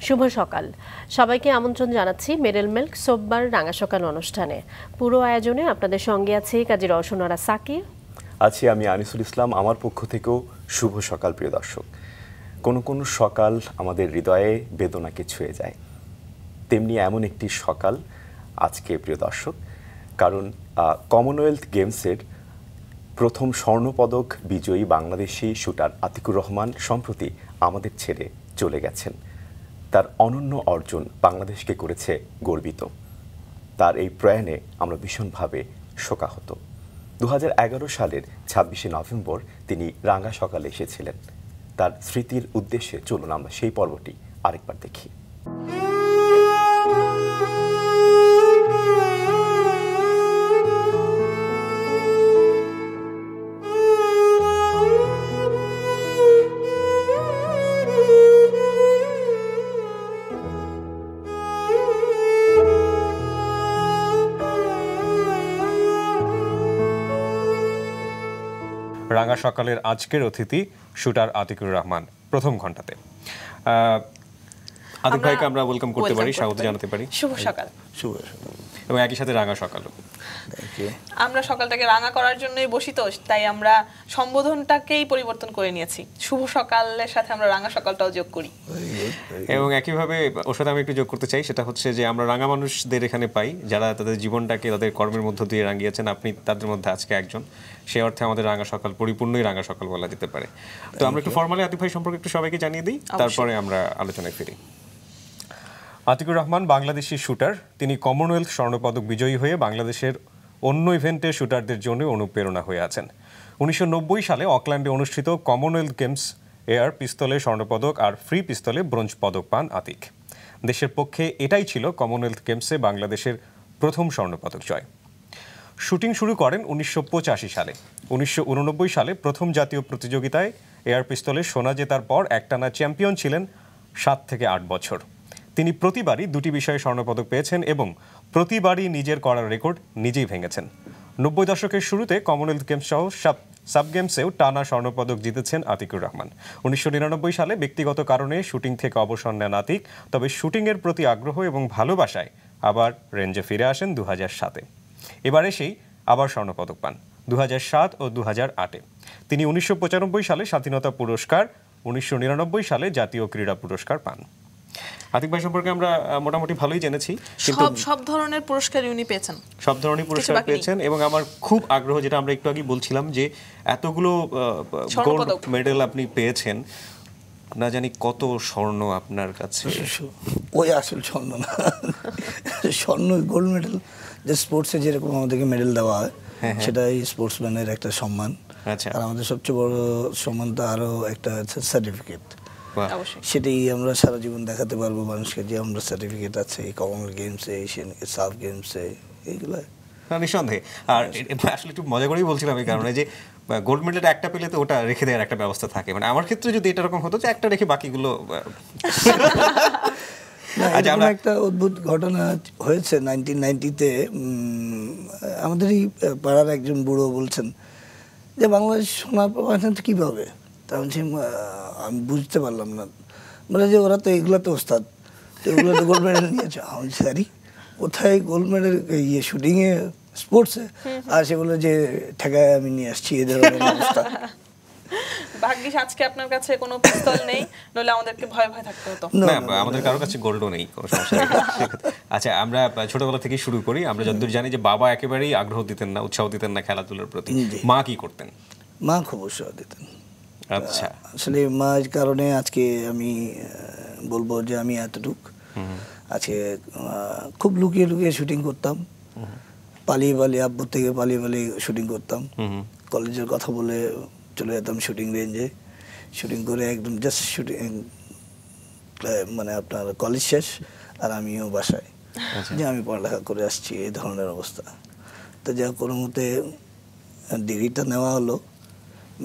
শুভ সকাল সবাইকে আমন্ত্রণ জানাচ্ছি মেডেল মিল্ক সোববার রাঙা সকাল অনুষ্ঠানে। পুরো আয়োজনে আপনাদের সঙ্গে আছে কাজী রওশনারা সাকির, আছি আমি আনিসুল ইসলাম। আমার পক্ষ থেকেও শুভ সকাল প্রিয় দর্শক। কোন কোন সকাল আমাদের হৃদয়ে বেদনাকে ছুঁয়ে যায়, তেমনি এমন একটি সকাল আজকে প্রিয় দর্শক, কারণ কমনওয়েলথ গেমসের প্রথম স্বর্ণপদক বিজয়ী বাংলাদেশি শুটার আতিকুর রহমান সম্প্রতি আমাদের ছেড়ে চলে গেছেন। তার অনন্য অর্জন বাংলাদেশকে করেছে গর্বিত। তার এই প্রয়াণে আমরা ভীষণভাবে শোকাহত। 2011 সালের 26শে নভেম্বর তিনি রাঙা সকালে এসেছিলেন। তার স্মৃতির উদ্দেশ্যে চলুন আমরা সেই পর্বটি আরেকবার দেখি। রাঙা সকালের আজকের অতিথি শুটার আতিকুর রহমান। প্রথম ঘন্টাতে আতিক ভাইকে আমরা ওয়েলকাম করতে পারি, স্বাগত জানাতে পারি। শুভ সকাল। শুভ সকাল। এবং একই সাথে রাঙা সকালও। আমরা সকালটাকে রাঙা করার জন্যই বসিত, তাই আমরা সম্বোধনটাকেই পরিবর্তন করে নিয়েছি। শুভ সকালের সাথে আমরা রাঙা সকালটাও যোগ করি। এবং একইভাবে ওর সাথে আমি একটু যোগ করতে চাই, সেটা হচ্ছে যে আমরা রাঙা মানুষদের এখানে পাই যারা তাদের জীবনটাকে তাদের কর্মের মধ্য দিয়ে রাঙিয়েছেন। আপনি তাদের মধ্যে আজকে একজন, সেই অর্থে আমাদের রাঙা সকাল পরিপূর্ণই রাঙা সকাল বলা যেতে পারে। তো আমরা একটু ফর্মালি আতিক ভাই সম্পর্কে একটু সবাইকে জানিয়ে দিই, তারপরে আমরা আলোচনায় ফিরি। আতিকুর রহমান বাংলাদেশি শুটার। তিনি কমনওয়েলথ স্বর্ণপদক বিজয়ী হয়ে বাংলাদেশের অন্য ইভেন্টের শুটারদের জন্য অনুপ্রেরণা হয়ে আছেন। 1990 সালে অকল্যান্ডে অনুষ্ঠিত কমনওয়েলথ গেমস এয়ার পিস্তলে স্বর্ণপদক আর ফ্রি পিস্তলে ব্রোঞ্জ পদক পান আতিক। দেশের পক্ষে এটাই ছিল কমনওয়েলথ গেমসে বাংলাদেশের প্রথম স্বর্ণপদক জয়। শুটিং শুরু করেন 1985 সালে। 1989 সালে প্রথম জাতীয় প্রতিযোগিতায় এয়ার পিস্তলে সোনা জেতার পর একটানা চ্যাম্পিয়ন ছিলেন 7 থেকে 8 বছর। তিনি প্রতিবারই দুটি বিষয়ে স্বর্ণপদক পেয়েছেন এবং প্রতিবারই নিজের করার রেকর্ড নিজেই ভেঙেছেন। 90 দশকের শুরুতে কমনওয়েলথ গেমস সহ সাব গেমসেও টানা স্বর্ণপদক জিতেছেন আতিকুর রহমান। 1999 সালে ব্যক্তিগত কারণে শুটিং থেকে অবসর নেন আতিক, তবে শুটিংয়ের প্রতি আগ্রহ এবং ভালোবাসায় আবার রেঞ্জে ফিরে আসেন 2007-এ। এবার এসেই আবার স্বর্ণপদক পান 2007 ও 2008-এ। তিনি 1995 সালে স্বাধীনতা পুরস্কার, 1999 সালে জাতীয় ক্রীড়া পুরস্কার পান। আতিক ভাই সম্পর্কে আমরা মোটামুটি ভালোই জেনেছি, কিন্তু সব ধরনের পুরস্কার উনি পেয়েছেন, সব ধরনের পুরস্কার পেয়েছেন। এবং আমার খুব আগ্রহ, যেটা আমরা একটু আগে বলছিলাম, যে এতগুলো গোল্ড মেডেল আপনি পেয়েছেন, না জানি কত স্বর্ণ আপনার কাছে? ওই আসল স্বর্ণ না, স্বর্ণ গোল্ড মেডেল যে স্পোর্টসে যেরকম আমাদেরকে মেডেল দেওয়া হয়, সেটাই স্পোর্টসম্যানের একটা সম্মান। আর আমাদের সবচেয়ে বড় সম্মান তো আরো একটা আছে সার্টিফিকেট। সেটাই আমরা সারা জীবন দেখাতে পারবো মানুষকে যে আমরা সার্টিফিকেট আছে কমনওয়েলথ গেমসে, এশিয়ান সাব গেমসে, এইগুলো নিঃসন্দেহে। আর আসলে একটু মজা করেই বলছিলাম এই কারণে যে গোল্ড মেডেল একটা পেলে তো ওটা রেখে দেওয়ার একটা ব্যবস্থা থাকে। মানে আমার ক্ষেত্রে যদি এটা এরকম হতো যে একটা রেখে বাকিগুলো একটা অদ্ভুত ঘটনা হয়েছে 1990-তে। আমাদেরই পাড়ার একজন বুড়ো বলছেন যে বাংলাদেশ সোনার পাচ্ছেন কীভাবে? তখন আমি বুঝতে পারলাম না, বলে যে ওরা তো এগুলোতে ওস্তাদ, এগুলো তো গোল্ড মেডেল নিয়েছে। আমি স্যারি কোথায় গোল্ড মেডেল শুটিংয়ে স্পোর্টসে, আর সেগুলো যে ঠেকায় আমি নিয়ে আসছি, এদের অবস্থা। ভাগ্যিস আজকে আপনার কাছে কোনো পিস্তল নেই, নইলে আমাদেরকে ভয় ভয় থাকতে হতো। না, আমাদের কারোর কাছে গোল্ডও নেই, কোনো সমস্যা নেই। আচ্ছা, আমরা ছোটবেলা থেকেই শুরু করি। আমরা যতদূর জানি যে বাবা একেবারেই আগ্রহ দিতেন না, উৎসাহ দিতেন না খেলাধুলার প্রতি। মা কি করতেন? মা খুব উৎসাহ দিতেন। আচ্ছা, আসলে মার কারণে আজকে আমি বলবো যে আমি এতটুক আজকে খুব লুকিয়ে লুকিয়ে শুটিং করতাম, পালিয়ে পালিয়ে আব্বুর থেকে পালিয়ে পালিয়ে শুটিং করতাম। কলেজের কথা বলে চলে যেতাম শুটিং রেঞ্জে, শুটিং করে একদম জাস্ট শুটিং, মানে আপনার কলেজ শেষ আর আমিও বাসায়, যে আমি পড়ালেখা করে আসছি, এই ধরনের অবস্থা। তো যা কোনো মতে ডিগ্রিটা নেওয়া হলো,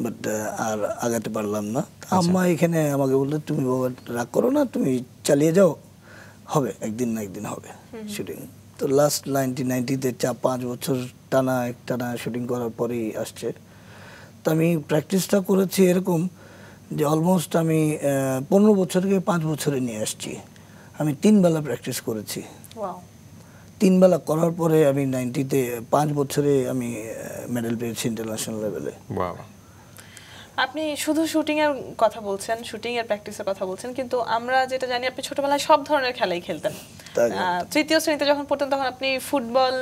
বাট আর আগাতে পারলাম না। আম্মা এখানে আমাকে বললো, তুমি বাবা রাগ করো না, তুমি চালিয়ে যাও, হবে একদিন না একদিন হবে শুটিং। তো লাস্ট 1990-তে 4-5 বছর টানা শুটিং করার পরেই আসছে। তো আমি প্র্যাকটিসটা করেছি এরকম যে অলমোস্ট আমি 15 বছরকে 5 বছরে নিয়ে আসছি। আমি 3 বেলা প্র্যাকটিস করেছি। ওয়াও। 3 বেলা করার পরে আমি 90-তে 5 বছরে আমি মেডেল পেয়েছি ইন্টারন্যাশনাল লেভেলে। বাহ। আপনি শুধু শুটিং এর কথা বলছেন, শুটিং এর প্র্যাকটিসের কথা বলছেন, কিন্তু আমরা যেটা জানি আপনি ছোটবেলায় সব ধরনের খেলাই খেলতেন। তৃতীয় শ্রেণীতে যখন পড়তেন তখন আপনি ফুটবল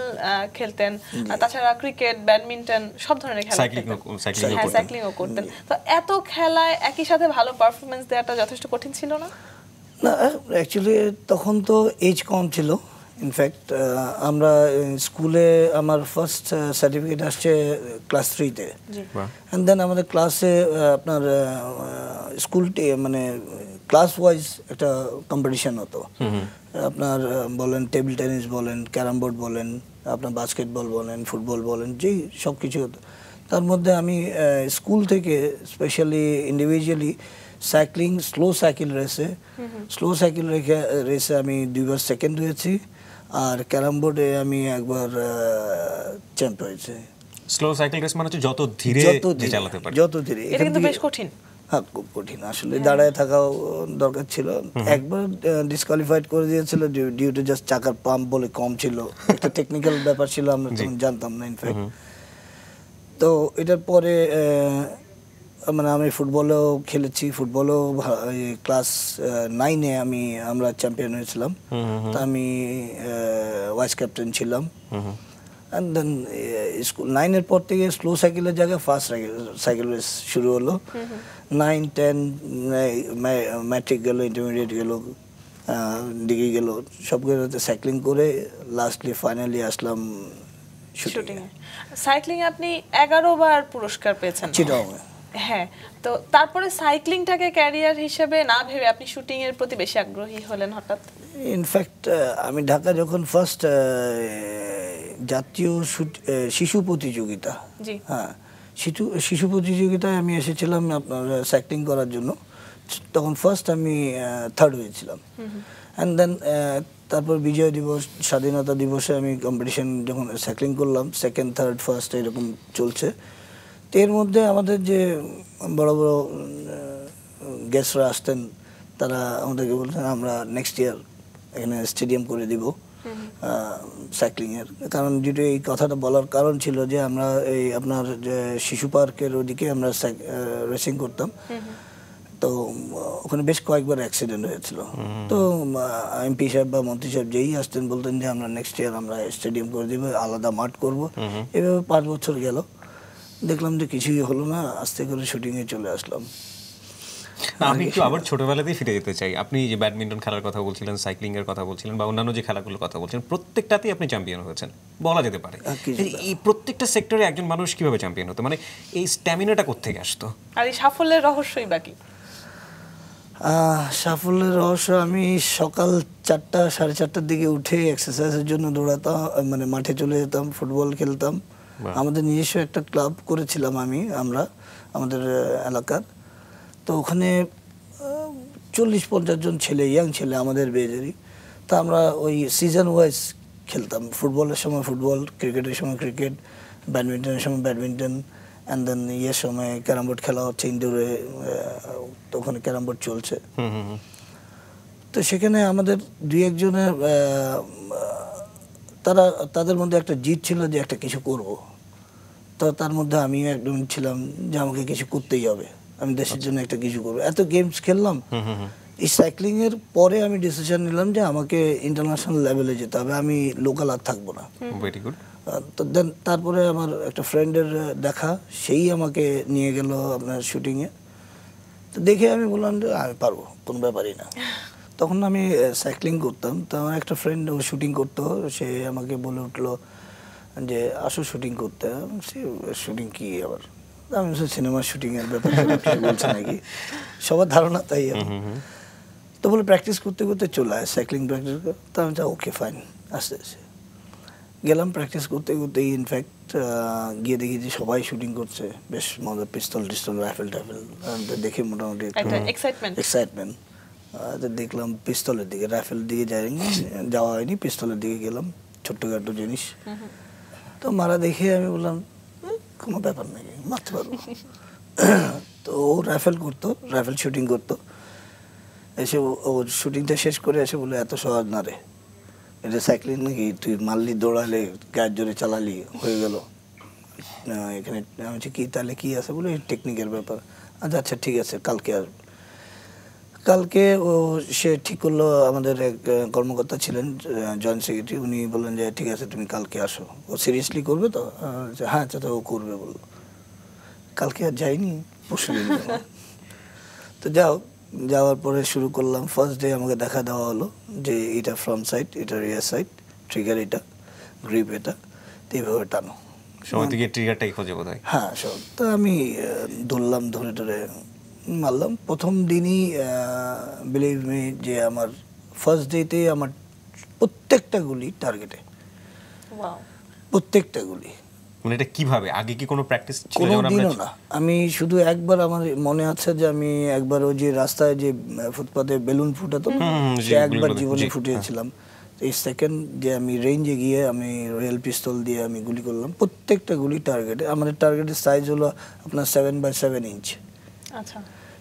খেলতেন, তাছাড়া ক্রিকেট, ব্যাডমিন্টন, সব ধরনের খেলা সাইক্লিংও করতেন। তো এত খেলায় একই সাথে ভালো পারফরমেন্স দেওয়াটা যথেষ্ট কঠিন ছিল না? না, অ্যাকচুয়ালি তখন তো এজ কম ছিল। ইনফ্যাক্ট আমরা স্কুলে আমার ফার্স্ট সার্টিফিকেট আসছে ক্লাস 3-তে, অ্যান্ড দেন আমাদের ক্লাসে আপনার স্কুলটি মানে ক্লাস ওয়াইজ একটা কম্পিটিশন হতো। আপনার বলেন টেবিল টেনিস বলেন, ক্যারাম বোর্ড বলেন, আপনার বাস্কেটবল বলেন, ফুটবল বলেন, যেই সব কিছু হতো। তার মধ্যে আমি স্কুল থেকে specially individually cycling, slow cycle রেসে আমি 2 বার সেকেন্ড হয়েছি, আর ক্যারাম বোর্ডে আমি একবার চ্যাম্প হয়েছি। স্লো সাইকেল রেস মানে হচ্ছে যত ধীরে চালাতে পারে, যত ধীরে। এটা কিন্তু বেশ কঠিন। হ্যাঁ, খুব কঠিন আসলে, দাঁড়ায় থাকাও দরকার ছিল। একবার ডিসকোয়ালিফাইড করে দিয়েছিল ডিউ টু জাস্ট চাকার পাম্প বলে কম ছিল, একটা টেকনিক্যাল ব্যাপার ছিল, আমরা তখন জানতাম না ইনফ্যাক্ট। তো এটার পরে মানে আমি ফুটবলেও খেলেছি, ফুটবলেও ক্লাস 9-এ আমরা চ্যাম্পিয়ন হয়েছিলাম। তো আমি ভাইস ক্যাপ্টেন ছিলাম। অ্যান্ড দেন স্কুল 9-এর পর থেকে স্লো সাইকেলের জায়গায় ফাস্ট সাইকেল রেস শুরু হলো। 9, 10 ম্যাট্রিক গেল, ইন্টারমিডিয়েট গেল, ডিগ্রি গেল, সবগুলোতে সাইক্লিং করে লাস্টলি ফাইনালি আসলাম শুটিং এ। সাইক্লিং আপনি 11 বার পুরস্কার পেয়েছেন। হ্যাঁ, তো তারপরে সাইক্লিংটাকে ক্যারিয়ার হিসেবে না ভেবে আপনি শুটিং এর প্রতি বেশি আগ্রহী হলেন হঠাৎ? ইনফ্যাক্ট আমি ঢাকা যখন ফার্স্ট জাতীয় শিশু প্রতিযোগিতা, হ্যাঁ শিশু প্রতিযোগিতায় আমি এসেছিলাম আপনার সাইক্লিং করার জন্য, তখন ফার্স্ট আমি 3rd হয়েছিলাম। অ্যান্ড দেন তারপর বিজয় দিবস, স্বাধীনতা দিবসে আমি কম্পিটিশন যখন সাইক্লিং করলাম, 2nd, 3rd, 1st এরকম চলছে। তো এর মধ্যে আমাদের যে বড় বড় গেস্টরা আসতেন, তারা আমাদেরকে বলতেন আমরা নেক্সট ইয়ার এখানে স্টেডিয়াম করে দিব সাইক্লিংয়ের। কারণ যেটা এই কথাটা বলার কারণ ছিল যে আমরা এই আপনার যে শিশু পার্কের ওদিকে আমরা রেসিং করতাম, তো ওখানে বেশ কয়েকবার অ্যাক্সিডেন্ট হয়েছিল। তো এমপি সাহেব বা মন্ত্রী সাহেব যেই আসতেন বলতেন যে আমরা নেক্সট ইয়ার আমরা স্টেডিয়াম করে দিব, আলাদা মাঠ করব। এভাবে 5 বছর গেল, দেখলাম যে কিছুই হলো না, আস্তে করে শুটিংয়ে চলে আসলাম। আমি একটু আবার ছোটবেলাতেই ফিরে যেতে চাই। আপনি যে ব্যাডমিন্টন খেলার কথা বলছিলেন, সাইক্লিং এর কথা বলছিলেন, বা অন্যান্য যে খেলাগুলোর কথা বলছিলেন, প্রত্যেকটাতেই আপনি চ্যাম্পিয়ন হয়েছেন বলা যেতে পারে। এই প্রত্যেকটা সেক্টরে একজন মানুষ কিভাবে চ্যাম্পিয়ন হতো, মানে এই স্ট্যামিনাটা কোত্থেকে আসতো? আর এই সাফল্যের রহস্যই বাকি। সাফল্যের রহস্য, আমি সকাল 4টা, 4:30টার দিকে উঠে এক্সারসাইজের জন্য দৌড়াতাম, মানে মাঠে চলে যেতাম, ফুটবল খেলতাম। আমাদের নিজস্ব একটা ক্লাব করেছিলাম আমরা আমাদের এলাকার। তো ওখানে 40-50 জন ছেলে, ইয়াং ছেলে আমাদের বেজেরই। তা আমরা ওই সিজন ওয়াইজ খেলতাম, ফুটবলের সময় ফুটবল, ক্রিকেটের সময় ক্রিকেট, ব্যাডমিন্টনের সময় ব্যাডমিন্টন, অ্যান্ড দেন সময় ক্যারাম বোর্ড খেলা হচ্ছে ইনডোরে, তো ওখানে ক্যারাম বোর্ড চলছে। তো সেখানে আমাদের 2-1 জনের তাদের মধ্যে একটা জিদ ছিল যে একটা কিছু করব। তো তার মধ্যে আমিও একদম ছিলাম যে আমাকে কিছু করতেই হবে, আমি দেশের জন্য একটা কিছু করবো। এত গেমস খেললাম, এই সাইক্লিং এর পরে আমি ডিসিশন নিলাম যে আমাকে ইন্টারন্যাশনাল লেভেলে যেতে হবে, আমি লোকাল আর থাকবো না। Very good. তো দেন তারপরে আমার একটা ফ্রেন্ডের দেখা, সেই আমাকে নিয়ে গেল আপনার শুটিংয়ে। তো দেখে আমি বললাম যে আমি পারবো, কোনো ব্যাপারই না। তখন আমি সাইক্লিং করতাম, তো আমার একটা ফ্রেন্ড ও শুটিং করতো, সে আমাকে বলে উঠলো যে আসো শুটিং করতে। সে শুটিং কি আবার, আমি সিনেমার শুটিংয়ের ব্যাপারে বলছে নাকি, সবার ধারণা তাই। তো বলে প্র্যাকটিস করতে করতে চলে আসে, সাইক্লিং প্র্যাকটিস করতে। তো আমি ওকে ফাইন, আস্তে আস্তে গেলাম প্র্যাকটিস করতে করতে। ইনফ্যাক্ট গিয়ে দেখি যে সবাই শুটিং করছে, বেশ মজা, পিস্তল টিস্তল, রাইফেল টাইফেল দেখে মোটামুটি এক্সাইটমেন্ট। দেখলাম পিস্তলের দিকে, রাইফেল দিকে যাওয়া হয়নি, পিস্তলের দিকে গেলাম, ছোট্টখাটো জিনিস। তো মারা দেখে আমি বললাম কোনো ব্যাপার নাকি, মারতে পারবো। তো ও রাইফেল করতো, রাইফেল শুটিং করতো। এসে ও শুটিংটা শেষ করে এসে বলে এত সহজ না রে, এটা সাইক্লিং নাকি, তুই মারলি দৌড়ালে গায়ের জোরে চালালি হয়ে গেল এখানে। আমি বলছি কি তাহলে কি আছে বলে টেকনিকের ব্যাপার। আচ্ছা ঠিক আছে কালকে আসবো। কালকে ও সে ঠিক করলো, আমাদের এক কর্মকর্তা ছিলেন জয়েন্ট সেক্রেটারি, উনি বললেন যে ঠিক আছে তুমি কালকে আসো, ও সিরিয়াসলি করবে তো? হ্যাঁ আচ্ছা তো ও করবে বললো। কালকে আর যাইনি, পরশু দিন তো যাওয়ার পরে শুরু করলাম। ফার্স্ট ডে আমাকে দেখা দেওয়া হলো যে এটা ফ্রন্ট সাইড, এটা রিয়ার সাইড, ট্রিগার এটা, গ্রিপ এটা, তো এইভাবে টানো। সময় থেকে ট্রিগারটাই খোঁজে বোধহয়। হ্যাঁ সব তো আমি ধরলাম, ধরে ধরে মারলাম। প্রথম দিনই বিলিভ মি যে আমার ফার্স্ট ডেতেই আমার প্রত্যেকটা গুলি টার্গেটে, প্রত্যেকটা গুলি। মানে এটা কিভাবে, আগে কি কোনো প্র্যাকটিস ছিল? কোনোদিনও না। আমি শুধু একবার আমার মনে আছে যে আমি একবার ওই যে রাস্তায় যে ফুটপাতে বেলুন ফুটাতো সে একবার জীবনে ফুটিয়েছিলাম। এই সেকেন্ড যে আমি রেঞ্জে গিয়ে আমি রয়্যাল পিস্তল দিয়ে আমি গুলি করলাম, প্রত্যেকটা গুলি টার্গেটে। আমাদের টার্গেটের সাইজ হলো আপনার 7x7 ইঞ্চ। আচ্ছা,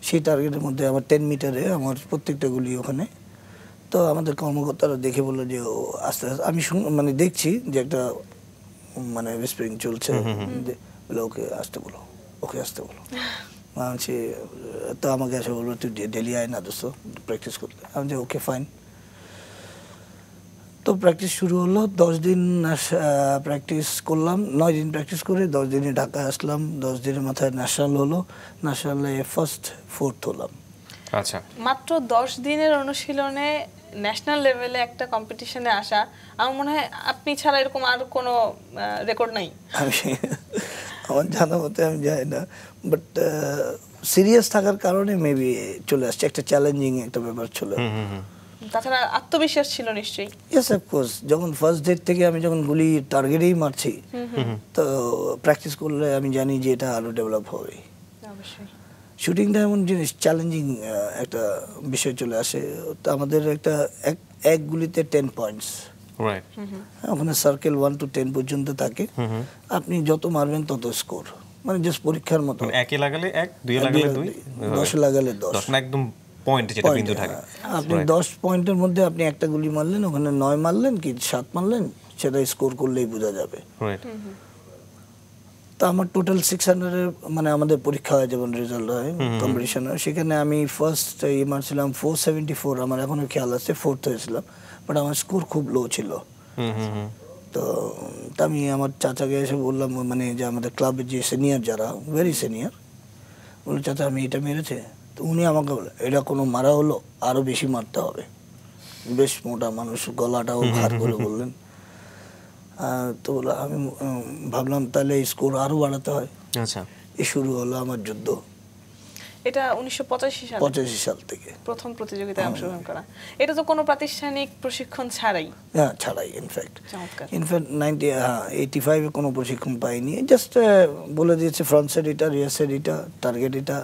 সেই টার্গেটের মধ্যে আমার 10 মিটারে আমার প্রত্যেকটা গুলি ওখানে। তো আমাদের কর্মকর্তারা দেখে বললো যে ও আস্তে আস্তে, আমি মানে দেখছি যে একটা মানে উইসপারিং চলছে, বলে ওকে আসতে বলো, ওকে আসতে বলো। বলছি তো আমাকে এসে বললো তুই ডেলি আয় না দোস্ত প্র্যাকটিস করতে। আমি যে ওকে ফাইন। তো প্র্যাকটিস শুরু হলো। 10 দিন প্র্যাকটিস করলাম, 9 দিন প্র্যাকটিস করে 10 দিনে ঢাকায় আসলাম। 10 দিনের মাথায় ন্যাশনাল হলো, ন্যাশনালে ফার্স্ট 4th হলাম। আচ্ছা, মাত্র 10 দিনের অনুশীলনে ন্যাশনাল লেভেলে একটা কম্পিটিশনে আসা, আমার মনে হয় আপনি ছাড়া এরকম আর কোনো রেকর্ড নাই। আমার জানা মতে আমি জানি না, বাট সিরিয়াস থাকার কারণে মেবি চলে আসছে, একটা চ্যালেঞ্জিং একটা ব্যাপার ছিল। তাছাড়া আত্মবিশ্বাস ছিল নিশ্চয়ই। ইয়েস অফকোর্স, যখন ফার্স্ট ডে থেকে আমি যখন গুলি টার্গেটেই মারছি, তো প্র্যাকটিস করলে আমি জানি যে এটা আরো ডেভেলপ হবে। অবশ্যই শুটিংটা এমন জিনিস, চ্যালেঞ্জিং একটা বিষয় চলে আসে। তো আমাদের একটা এক গুলিতে 10 পয়েন্টস, রাইট। ওখানে সার্কেল 1 to 10 পর্যন্ত থাকে। আপনি যত মারবেন তত স্কোর, মানে জাস্ট পরীক্ষার মতো। একে লাগালে 1, 2 লাগালে 2, 10 লাগালে 10, না একদম পয়েন্ট যেটা বিন্দু থাকে। আপনি 10 পয়েন্টের মধ্যে আপনি একটা গুলি মারলেন, ওখানে 9 মারলেন কি 7 মারলেন, সেটা স্কোর করলেই বোঝা যাবে। রাইট। তো আমার টোটাল 600 এর মানে আমাদের পরীক্ষা হয় যেমন রেজাল্ট হয় কম্পিটিশনে, সেখানে আমি ফার্স্ট মারছিলাম 474, আমার এখনো খেয়াল আছে 4th হয়েছিলাম, বাট আমার স্কোর খুব লো ছিল। তো আমি আমার চাচাকে এসে বললাম, মানে যে আমাদের ক্লাবের যে সিনিয়র যারা ভেরি সিনিয়র, বললো চাচা আমি এটা মেরেছে। তো উনি আমাকে বলে এটা কোনো মারা হলো, আরো বেশি মারতে হবে। বেশ মোটা মানুষ, গলাটাও ভার করে বললেন। তো আমি ভাবলাম তাহলে স্কোর আরো বাড়াতে হয়। আচ্ছা, এই শুরু হলো আমার যুদ্ধ। এটা 1985 সাল থেকে প্রথম প্রতিযোগিতায় অংশগ্রহণ করা। এটা তো কোনো প্রাতিষ্ঠানিক প্রশিক্ষণ ছাড়াই? হ্যাঁ ছাড়াই। ইনফ্যাক্ট 85 এ কোনো প্রশিক্ষণ পাইনি, জাস্ট বলে দিয়েছে ফ্রন্ট সাইড এটা, রিয়ার সাইড এটা, টার্গেট এটা,